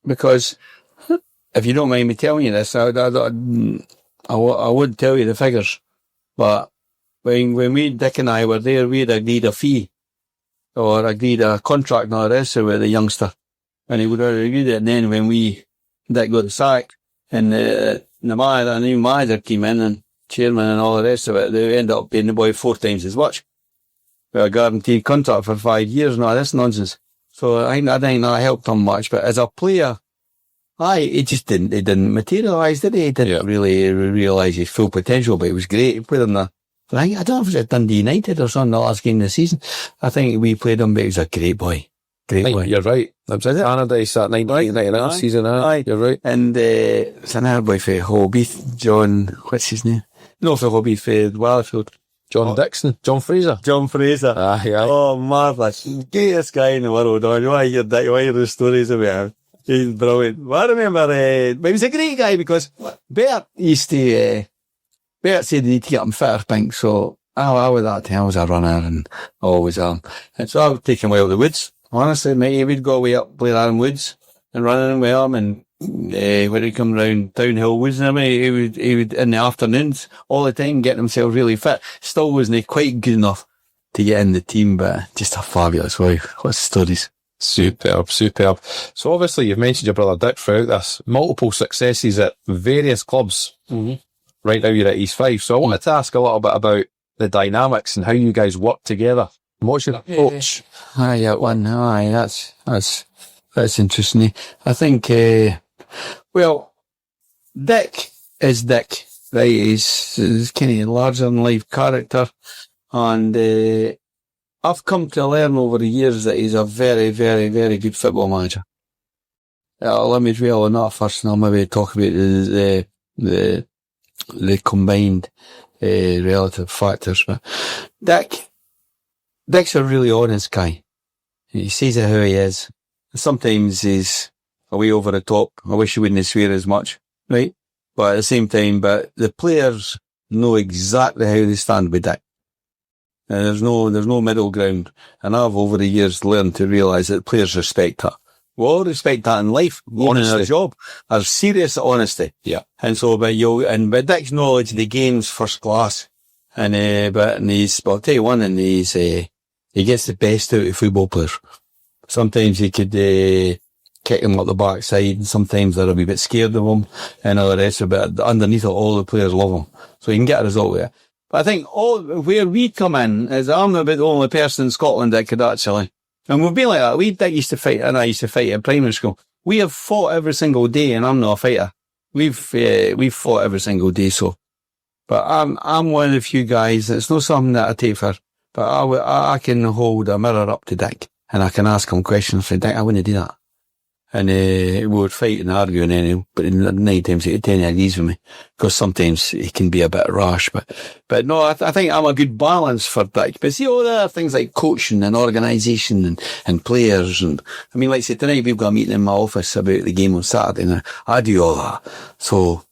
Because, if you don't mind me telling you this, I would tell you the figures. But, when Dick and I were there, we had agreed a fee. Or agreed a contract and all the rest with the youngster. And he would have agreed it, and then when Dick got sacked, and, the new manager came in, and chairman and all the rest of it, they ended up paying the boy 4 times as much. With a guaranteed contract for 5 years and all this nonsense. So I think that helped him much, but as a player, he didn't materialise, did he? He didn't really realise his full potential, but he was great. He played in I don't know if it was at Dundee United or something, the last game of the season. I think we played him, but he was a great boy. Great boy. You're right. That was it. Paradise that 1999 season, aye. You're right. And, it's another boy for Holbeath, John, what's his name? No, for Holbeath, for Wallerfield. John Dixon. John Fraser. John Fraser. Aye. Oh, marvellous. Greatest guy in the world. Oh, you want to hear that? You want to hear the stories about him? He's brilliant. Well, I remember, but he was a great guy because Bert used to, Bert said he needed to get him fitter, pink, so I was that time, I was a runner and always and so I would take him away up the woods. Honestly, mate, he would go away up Blair Woods and running with him, and when he come round Downhill Woods and everything, he would in the afternoons all the time getting himself really fit. Still wasn't quite good enough to get in the team, but just a fabulous wife. What stories. Superb. So obviously you've mentioned your brother Dick throughout this. Multiple successes at various clubs. Mm-hmm. Right now you're at East Fife. So I wanted to ask a little bit about the dynamics and how you guys work together. What's your approach? That's interesting. I think, Dick is Dick, right? He's kind of larger than life character, and, I've come to learn over the years that he's a very, very, very good football manager. Let me dwell on that first, and I'll maybe talk about the combined, relative factors. But Dick's a really honest guy. He sees it how he is. Sometimes he's way over the top. I wish he wouldn't swear as much, right? But at the same time, the players know exactly how they stand with Dick. And there's no middle ground. And I've over the years learned to realise that players respect that. We all respect that in life, even in our job. There's serious honesty. Yeah. And so, but Dick's knowledge of the game's first class. And, I'll tell you one, he gets the best out of football players. Sometimes he could, kick them up the backside, and sometimes they're a wee bit scared of him, and all the rest of it. But underneath it, all the players love him. So he can get a result with it. But I think where we come in is I'm about the only person in Scotland that could actually. And we've been like that. Dick used to fight, and I used to fight in primary school. We have fought every single day, and I'm not a fighter. We've fought every single day, so. But I'm one of the few guys, it's not something that I take for, but I can hold a mirror up to Dick, and I can ask him questions for Dick, I wouldn't do that. And, we would fight and argue and anything, but 9 times out of 10 he agrees with me. Because sometimes he can be a bit rash, but no, I think I'm a good balance for Dick. But see all the other things like coaching and organisation and players and, I mean, like I said, tonight we've got a meeting in my office about the game on Saturday and I do all that. So,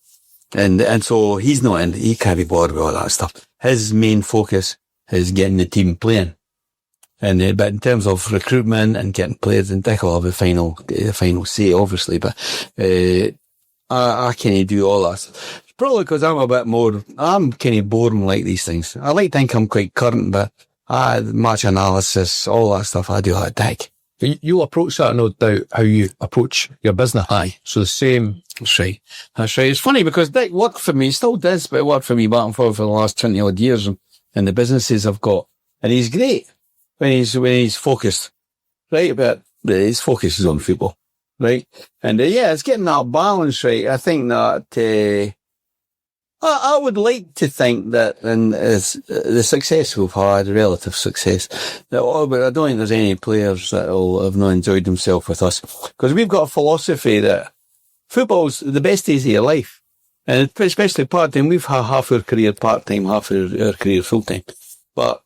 and so he's not in, he can't be bothered with all that stuff. His main focus is getting the team playing. And, but in terms of recruitment and getting players, and Dick will have the final say, obviously, but, I can't do all that. Probably because I'm kind of boring like these things. I like to think I'm quite current, but, match analysis, all that stuff, I do like Dick. You'll approach that, no doubt, how you approach your business. Aye. So the same. That's right. It's funny because Dick worked for me, he still does, but he worked for me back and forth for the last 20 odd years and the businesses I've got. And he's great when he's focused. Right? But his focus is on football. right? And it's getting that balance right. I think that I would like to think that, and as the success we've had, relative success, but I don't think there's any players that will have not enjoyed themselves with us, because we've got a philosophy that football's the best days of your life, and especially part-time. We've had half our career part-time, half our career full-time. But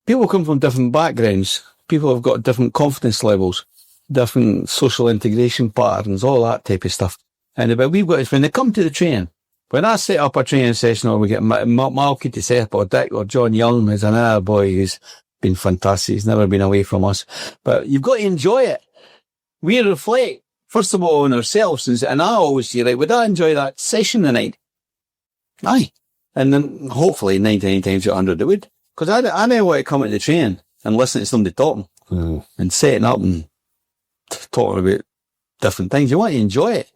people come from different backgrounds. People have got different confidence levels, different social integration patterns, all that type of stuff. But we've got, when they come to the training, when I set up a training session, or we get Malky to set up, or Dick, or John Young, who's another boy who's been fantastic. He's never been away from us. But you've got to enjoy it. We reflect, first of all, on ourselves. And I always say, right, would I enjoy that session tonight? Aye. And then hopefully 99 times out of 100 it would. Because I never want to come to the training and listen to somebody talking and setting up and talking about different things. You want to enjoy it.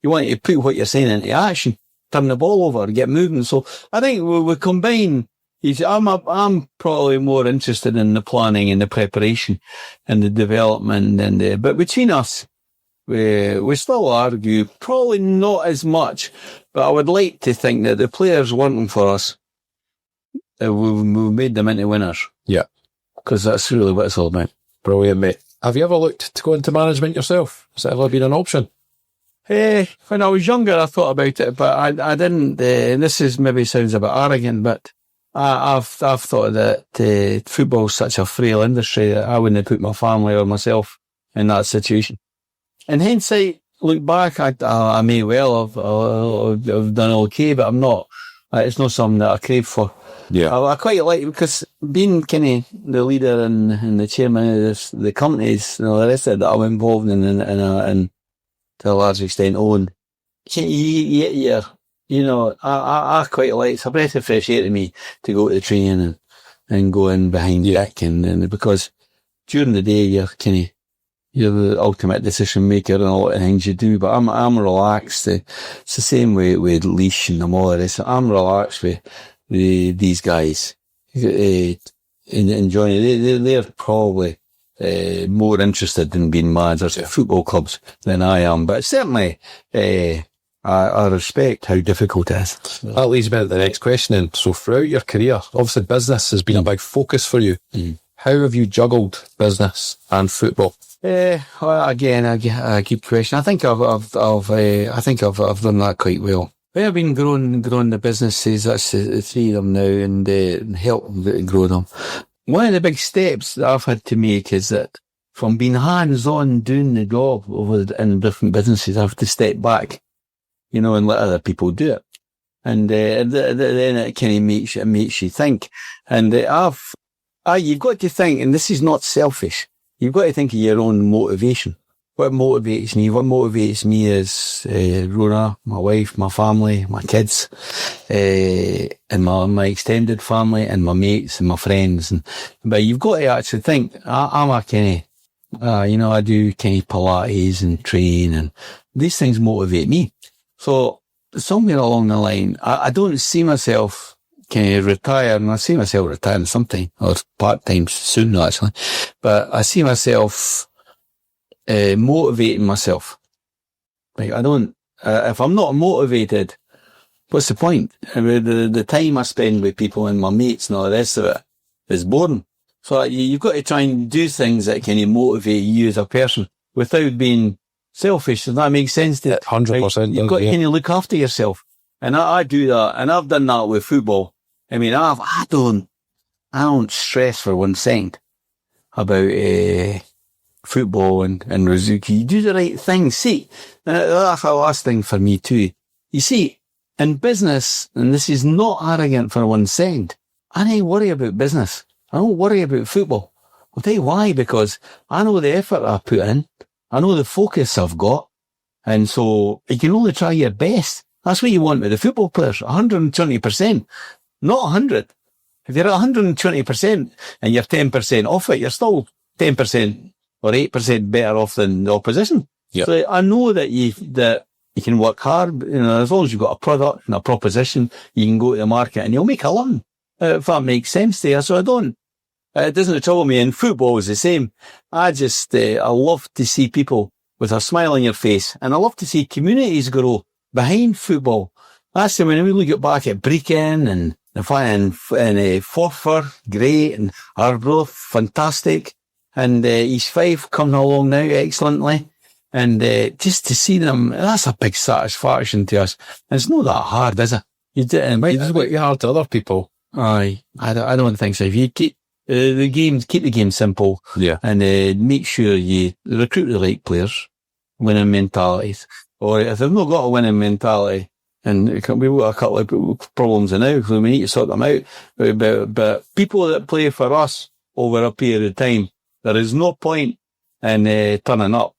You want to put what you're saying into action, turn the ball over, get moving. So I think we combine. I'm probably more interested in the planning and the preparation and the development, but between us, we still argue, probably not as much, but I would like to think that the players working for us, we've made them into winners. Yeah. Because that's really what it's all about. Brilliant, mate. Have you ever looked to go into management yourself? Has that ever been an option? When I was younger, I thought about it, but I didn't. And this is maybe sounds a bit arrogant, but I've thought that football's such a frail industry that I wouldn't have put my family or myself in that situation. In hindsight, look back, I may well have done okay, but I'm not. It's not something that I crave for. Yeah. I quite like, because being kind of the leader and the chairman of the companies, the rest of it that I'm involved in and to a large extent own, I quite like, it's a breath of fresh air to me to go to the training and go in behind Dick, and because during the day you're the ultimate decision maker in a lot of things you do, but I'm relaxed. It's the same way with Leash and them all of this. I'm relaxed with these guys, enjoying it. They're probably more interested in being managers of football clubs than I am, but certainly I respect how difficult it is. That leads me to the next question then. So throughout your career, obviously business has been a big focus for you. How have you juggled business and football? Again, I keep questioning. I think I've done that quite well. I've been growing the businesses. That's the three of them now, and helping grow them. One of the big steps that I've had to make is that from being hands-on doing the job in different businesses, I have to step back, and let other people do it. And then it kind of makes you think. And you've got to think, and this is not selfish, you've got to think of your own motivation. What motivates me? What motivates me is Rona, my wife, my family, my kids, and my extended family, and my mates and my friends. But you've got to actually think, I'm a kind of, I do kind of Pilates and train, and these things motivate me. So somewhere along the line, I don't see myself kind of retire, and I see myself retiring sometime, or part-time soon actually, but I see myself motivating myself. Like, I don't, if I'm not motivated, what's the point? I mean, the time I spend with people and my mates and all the rest of it is boring. So you've got to try and do things that kind of motivate you as a person without being selfish. Does that make sense? 100%. You've got to kind of look after yourself. And I do that. And I've done that with football. I mean, I don't stress for 1 second about, football and Rizuki. You do the right thing. See, that's the last thing for me too. You see, in business, and this is not arrogant for 1 second, I don't worry about business. I don't worry about football. I'll tell you why, because I know the effort I put in. I know the focus I've got. And so you can only try your best. That's what you want with the football players. 120%, not 100. If you're at 120% and you're 10% off it, you're still 10% or 8% better off than the opposition. Yep. So I know that you can work hard, as long as you've got a product and a proposition, you can go to the market and you'll make a living, if that makes sense to you. So it doesn't trouble me, and football is the same. I love to see people with a smile on your face. And I love to see communities grow behind football. That's when we look back at Brecon and Forfar, great, and Arbroath, fantastic. And East Fife coming along now excellently. And just to see them, that's a big satisfaction to us. And it's not that hard, is it? You do it, Might just work hard to other people. Aye, I don't think so. If you keep the game simple, and make sure you recruit the right players, winning mentalities. Or if they've not got a winning mentality, and we've got a couple of problems now, so we need to sort them out. But people that play for us over a period of time, there is no point in turning up.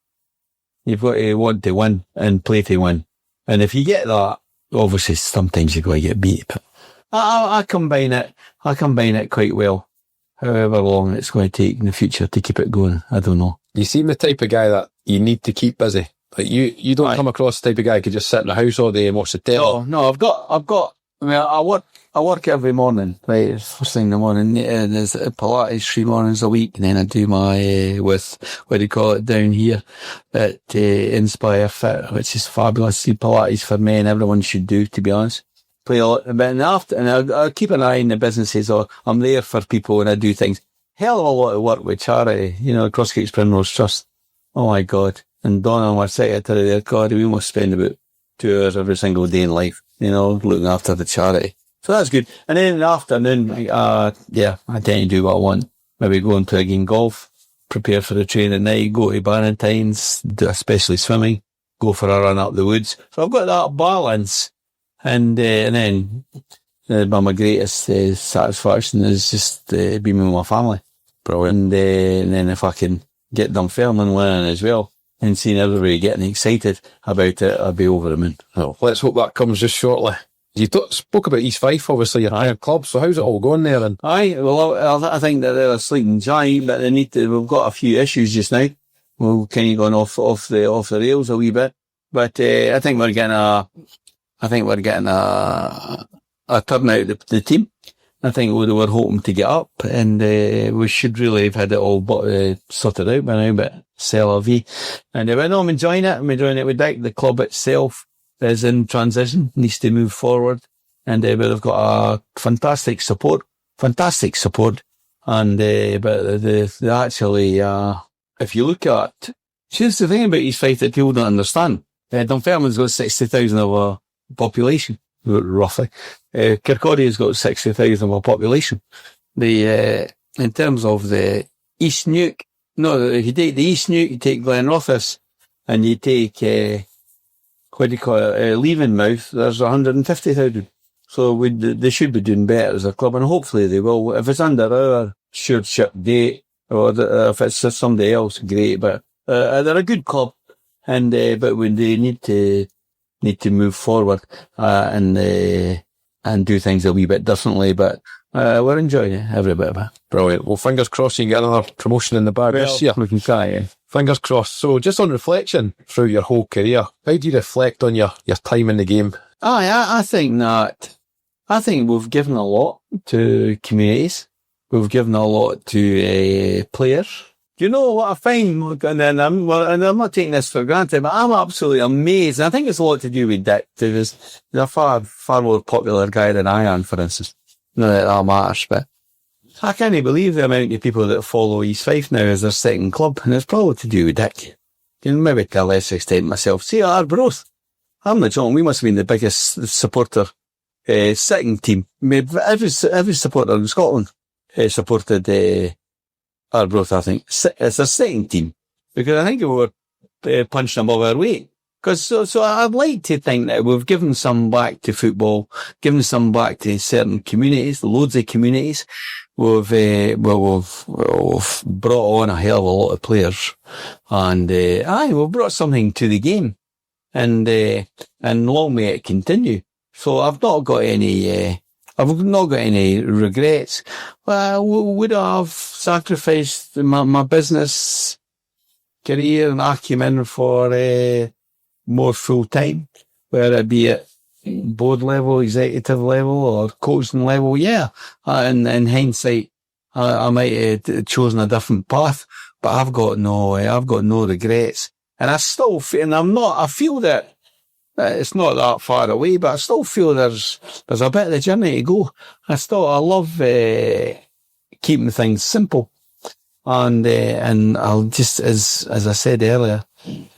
You've got to want to win and play to win. And if you get that, obviously sometimes you've got to get beat. But I combine it quite well. However long it's going to take in the future to keep it going, I don't know. You seem the type of guy that you need to keep busy. Like you don't come across the type of guy who could just sit in the house all day and watch the telly. No, I've got. I mean, I work every morning. Right, first thing in the morning. There's Pilates 3 mornings a week, and then I do my with what do you call it down here at Inspire Fit, which is fabulous. See, Pilates for men, everyone should do, to be honest. Play a lot, but after, and I keep an eye on the businesses. Or I'm there for people, and I do things. Hell of a lot of work with charity. You know, Crossgates Primrose Trust. Oh my God! And Donna, my secretary there, God, we must spend about 2 hours every single day in life, you know, looking after the charity. So that's good. And then in the afternoon, I tend to do what I want. Maybe go and play a game golf, prepare for the train at night, go to Barrentines, especially swimming, go for a run up the woods. So I've got that balance. And then my greatest satisfaction is just being with my family. Brilliant. And then if I can get Dunfermline winning as well, and seeing everybody getting excited about it, I'll be over the moon. Well, let's hope that comes just shortly. You spoke about East Fife, obviously, your higher club, so how's it all going there? And Aye, well, I think that they're a sleeping giant, but we've got a few issues just now. We're kind of going off the rails a wee bit. But I think we're getting a turnout of the team. I think we were hoping to get up, and we should really have had it all sorted out by now, but c'est la vie. And I'm enjoying it. I'm enjoying it with Dick. The club itself is in transition, needs to move forward, and we've got a fantastic support. And but the actually, if you look at, here's the thing about East Fife that people don't understand. Dunfermline's got 60,000 of a population, roughly. Kirkcaldy's got 60,000 of a population. In terms of the East Nuke, if you take the East Nuke, you take Glenrothes, and you take, Leavenmouth, there's 150,000. So they should be doing better as a club, and hopefully they will. If it's under our stewardship date, or if it's somebody else, great, but, they're a good club, and, but when they need to move forward, and do things a wee bit differently, but we're enjoying it, every bit of it. Brilliant. Well, fingers crossed you can get another promotion in the bag this year. We can try, yeah. Fingers crossed. So, just on reflection through your whole career, how do you reflect on your time in the game? I think we've given a lot to communities. We've given a lot to players. Do you know what I find? And I'm not taking this for granted, but I'm absolutely amazed. And I think it's a lot to do with Dick. He's a far more popular guy than I am, for instance. Not that that matters, but I can't believe the amount of people that follow East Fife now as their second club, and it's probably to do with Dick. Maybe to a lesser extent myself. See, Arbroath. I'm not joking. We must have been the biggest supporter, second team. Maybe every supporter in Scotland supported Arbroath, I think. It's a second team. Because I think we were punching above our weight. So I'd like to think that we've given some back to football, given some back to certain communities, loads of communities. We've brought on a hell of a lot of players. And, we've brought something to the game. And long may it continue. So I've not got any regrets. Well, would I have sacrificed my business career and acumen for, more full time, whether it be at board level, executive level, or coaching level? Yeah. In hindsight, I might have chosen a different path, but I've got no regrets. And I still feel, and I feel that it's not that far away, but I still feel there's a bit of the journey to go. I love keeping things simple. And I'll just, as I said earlier,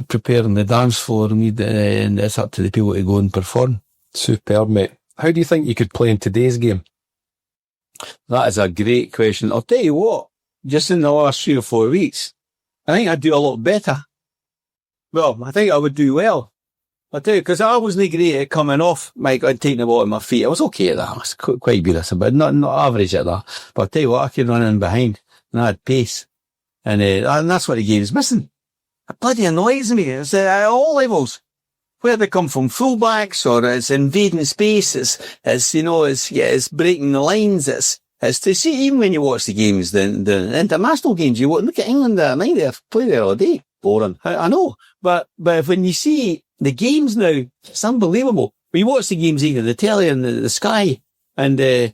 preparing the dance floor, and it's up to the people to go and perform. Superb, mate. How do you think you could play in today's game? That is a great question. I'll tell you what, just in the last 3 or 4 weeks, I think I'd do a lot better. Well, I think I would do well. I'll tell you, because I wasn't great at coming off, Mike. I'd taken the ball on my feet. I was okay at that. I was quite good at it, but not average at that. But I'll tell you what, I could run in behind, and I had pace. And that's what the game's missing. It bloody annoys me. It's at all levels. Where they come from, fullbacks, or it's invading space, it's breaking the lines, it's to see, even when you watch the games, the international games, look at England the other night, they play there all day. Boring. I know. But when you see the games now, it's unbelievable. When you watch the games, either the telly and the Sky, and, they're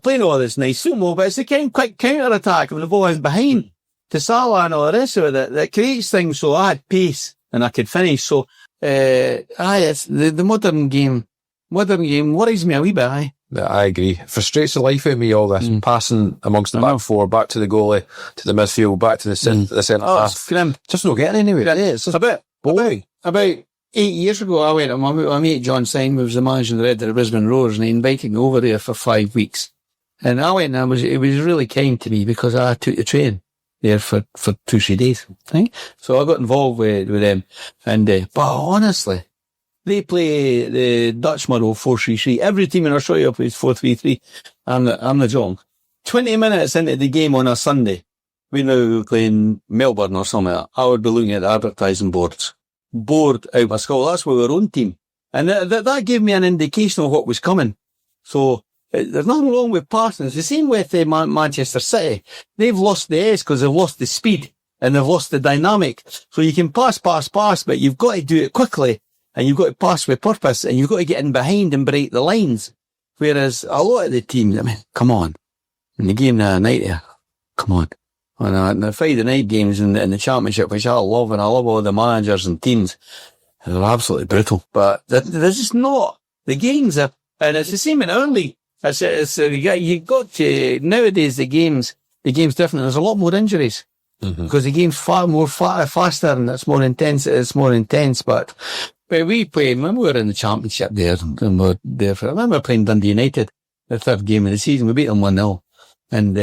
playing all this nice football, but it's the kind of quick counter-attack when the ball is behind to Salah and all the rest of it that creates things. So I had pace and I could finish. So, it's the modern game worries me a wee bit, I agree. It frustrates the life out of me, all this passing amongst the back four, back to the goalie, to the midfield, back to the centre half. Grim. Just not getting anywhere. Yeah, it's just about 8 years ago, I went to my mate John Syme, who was the manager of the Red Dead Brisbane Roars, and he invited me over there for 5 weeks. And I went, and it was really kind to me because I took the train there for 2-3 days. Right? So I got involved with them. And, but honestly, they play the Dutch model 4-3-3. Every team in Australia plays 4-3-3. I'm the John. 20 minutes into the game on a Sunday, we were playing Melbourne or something like that, I would be looking at the advertising boards. Bored out my skull. That's with our own team. And that gave me an indication of what was coming. So, there's nothing wrong with passing. It's the same with Manchester City. They've lost the edge because they've lost the speed and they've lost the dynamic. So you can pass, but you've got to do it quickly and you've got to pass with purpose and you've got to get in behind and break the lines. Whereas a lot of the teams, I mean, come on. In the game the other night there, come on. On the Friday night games in the Championship, which I love, and I love all the managers and teams, they're absolutely brutal. But they're just not. The games are, and it's the same in our league. You got to, nowadays the game's different. There's a lot more injuries. Because the game's far more faster and it's more intense. But when we played, when we were in the Championship there, and we're there I remember playing Dundee United, the third game of the season. We beat them 1-0. And,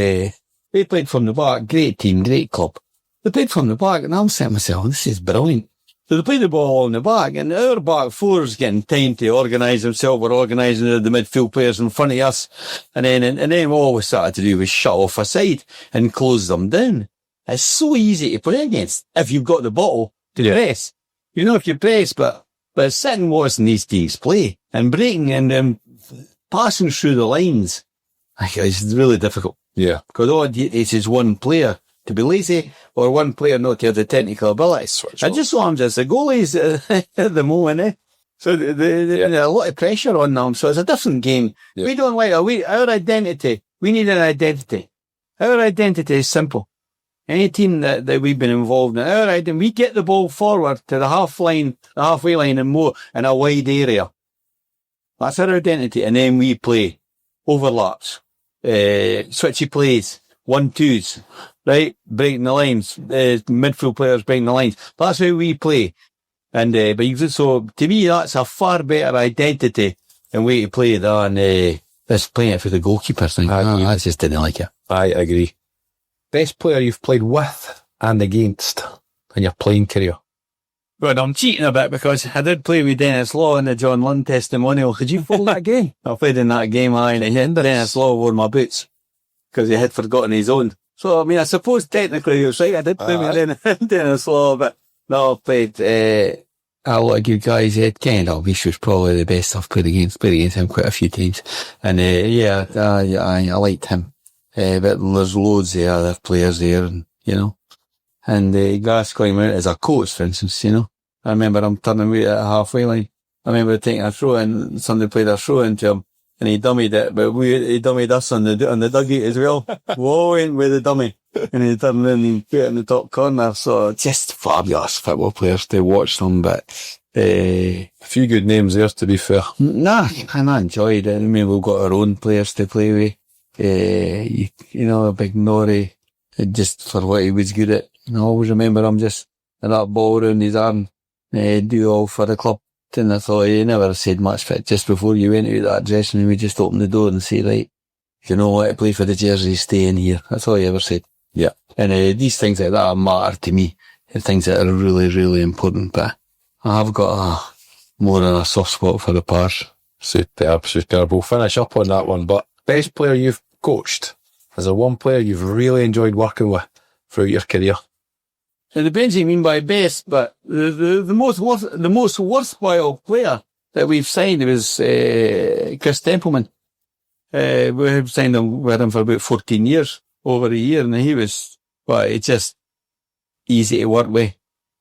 they played from the back. Great team, great club. They played from the back and I'm saying to myself, this is brilliant. So they play the ball on the back and our back four's getting time to organise themselves. We're organising the midfield players in front of us. And then all we started to do was shut off a side and close them down. It's so easy to play against if you've got the ball to press. You know, if you press, but sitting watching these teams play and breaking and passing through the lines, it's really difficult. Yeah. Because all it is one player to be lazy or one player not to have the technical abilities. And just so I'm just the goalies at the moment, So there's a lot of pressure on them. So it's a different game. Yeah. We don't like our identity. We need an identity. Our identity is simple. Any team that we've been involved in, our identity, we get the ball forward to the halfway line and more in a wide area. That's our identity. And then we play overlaps, switchy plays, 1-2s, right? Breaking the lines, midfield players breaking the lines. That's how we play. And, so to me, that's a far better identity and way to play than, this playing it for the goalkeeper thing. I just didn't like it. I agree. Best player you've played with and against in your playing career? Well, I'm cheating a bit because I did play with Dennis Law in the John Lund testimonial. Could you follow that game? I played in that game, and Dennis Law wore my boots because he had forgotten his own. So, I mean, I suppose technically you're right. I did play with Dennis Law, but no, I played, a lot of good guys. Ken Dalglish was probably the best I've played against him quite a few times. And, I liked him. But there's loads of other players there, and, you know. And, Glasgow as a coach, for instance, you know. I remember him turning away at a halfway line. I remember taking a throw in, somebody played a throw into him, and he dummied it, but he dummied us on the dugout as well. Whoa, in with the dummy. and he turned in and put it in the top corner. So just fabulous football players to watch them. But a few good names there, to be fair. Nah, and I enjoyed it. I mean, we've got our own players to play with. A big Norrie, just for what he was good at. And I always remember him just in that ball around his arm, do all for the club. And I thought he never said much, but just before you went out that dressing room, we just opened the door and say, right, if you know what to play for the jersey, stay in here. That's all he ever said. Yeah. And these things like that matter to me. They're things that are really, really important. But I've got more than a soft spot for the Pars. Superb. We'll finish up on that one. But best player you've coached? Is there one player you've really enjoyed working with throughout your career? It depends what you mean by best, but the most worthwhile player that we've signed was Chris Templeman. We've signed him with him for about 14 years, over a year, and he was, it's just easy to work with,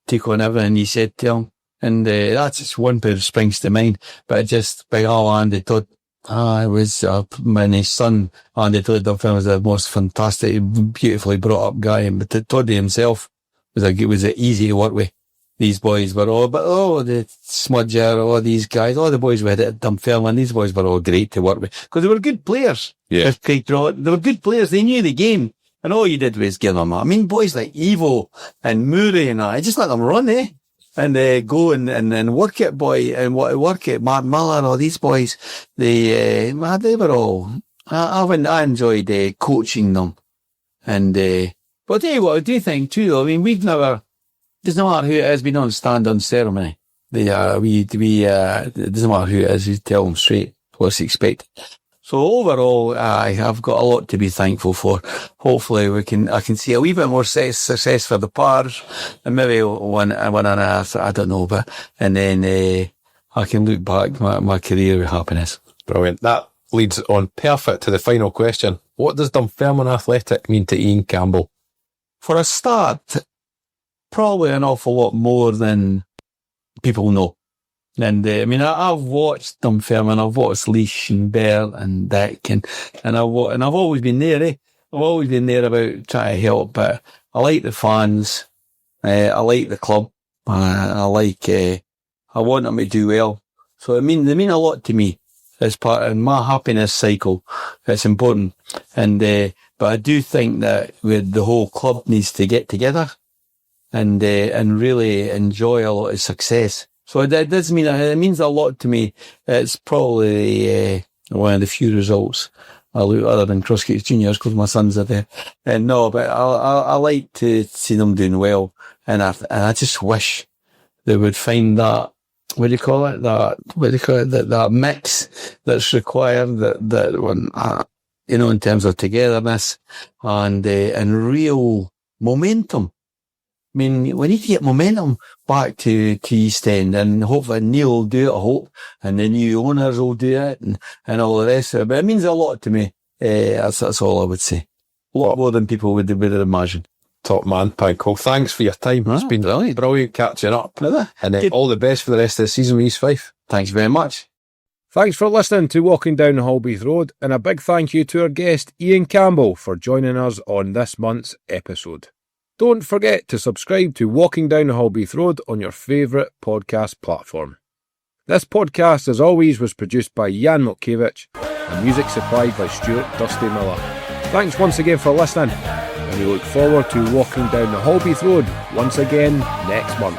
take on everything he said to him, and that's just one player that springs to mind. But just by all Andy Todd, it was my son Andy Todd was the most fantastic, beautifully brought up guy, but Toddy himself was easy to work with. These boys were all, the Smudger, all these guys, all the boys we had at Dunfermline, these boys were all great to work with. Because they were good players. Yeah. They were good players, they knew the game. And all you did was give them boys like Evo and Murray and I just let them run, and go and work it, boy, and work it. Mark Miller, all these boys, they were all, I enjoyed coaching them. And, but I'll tell you what, I do think too, though, I mean, we've never, doesn't matter who it is, we don't stand on ceremony. It doesn't matter who it is, we tell them straight what's expected. So overall, I have got a lot to be thankful for. Hopefully I can see a wee bit more success for the Pars, and maybe one and a half, I don't know, and then, I can look back my career with happiness. Brilliant. That leads on perfect to the final question. What does Dunfermline Athletic mean to Ian Campbell? For a start, probably an awful lot more than people know. And I've watched Dunfermline, I've watched Leash and Bert and Dick, and I've always been there. I've always been there about trying to help. But I like the fans, I like the club, I want them to do well. So they mean a lot to me as part of my happiness cycle. It's important, but I do think that the whole club needs to get together and really enjoy a lot of success. So it does mean, it means a lot to me. It's probably one of the few results I look other than Crossgates Juniors because my sons are there. And no, but I like to see them doing well, and I just wish they would find that. What do you call it? That mix that's required. That one, in terms of togetherness and real momentum. I mean, we need to get momentum back to East End, and hopefully Neil will do it, I hope, and the new owners will do it, and all the rest of it. But it means a lot to me. That's all I would say. A lot more than people would imagine. Top man, Panko. Thanks for your time. It's been brilliant catching up. And all the best for the rest of the season with East Fife. Thanks very much. Thanks for listening to Walking Down the Holbeath Road, and a big thank you to our guest Ian Campbell for joining us on this month's episode. Don't forget to subscribe to Walking Down the Holbeath Road on your favourite podcast platform. This podcast, as always, was produced by Jan Milkiewicz and music supplied by Stuart Dusty Miller. Thanks once again for listening, and we look forward to walking down the Holbeath Road once again next month.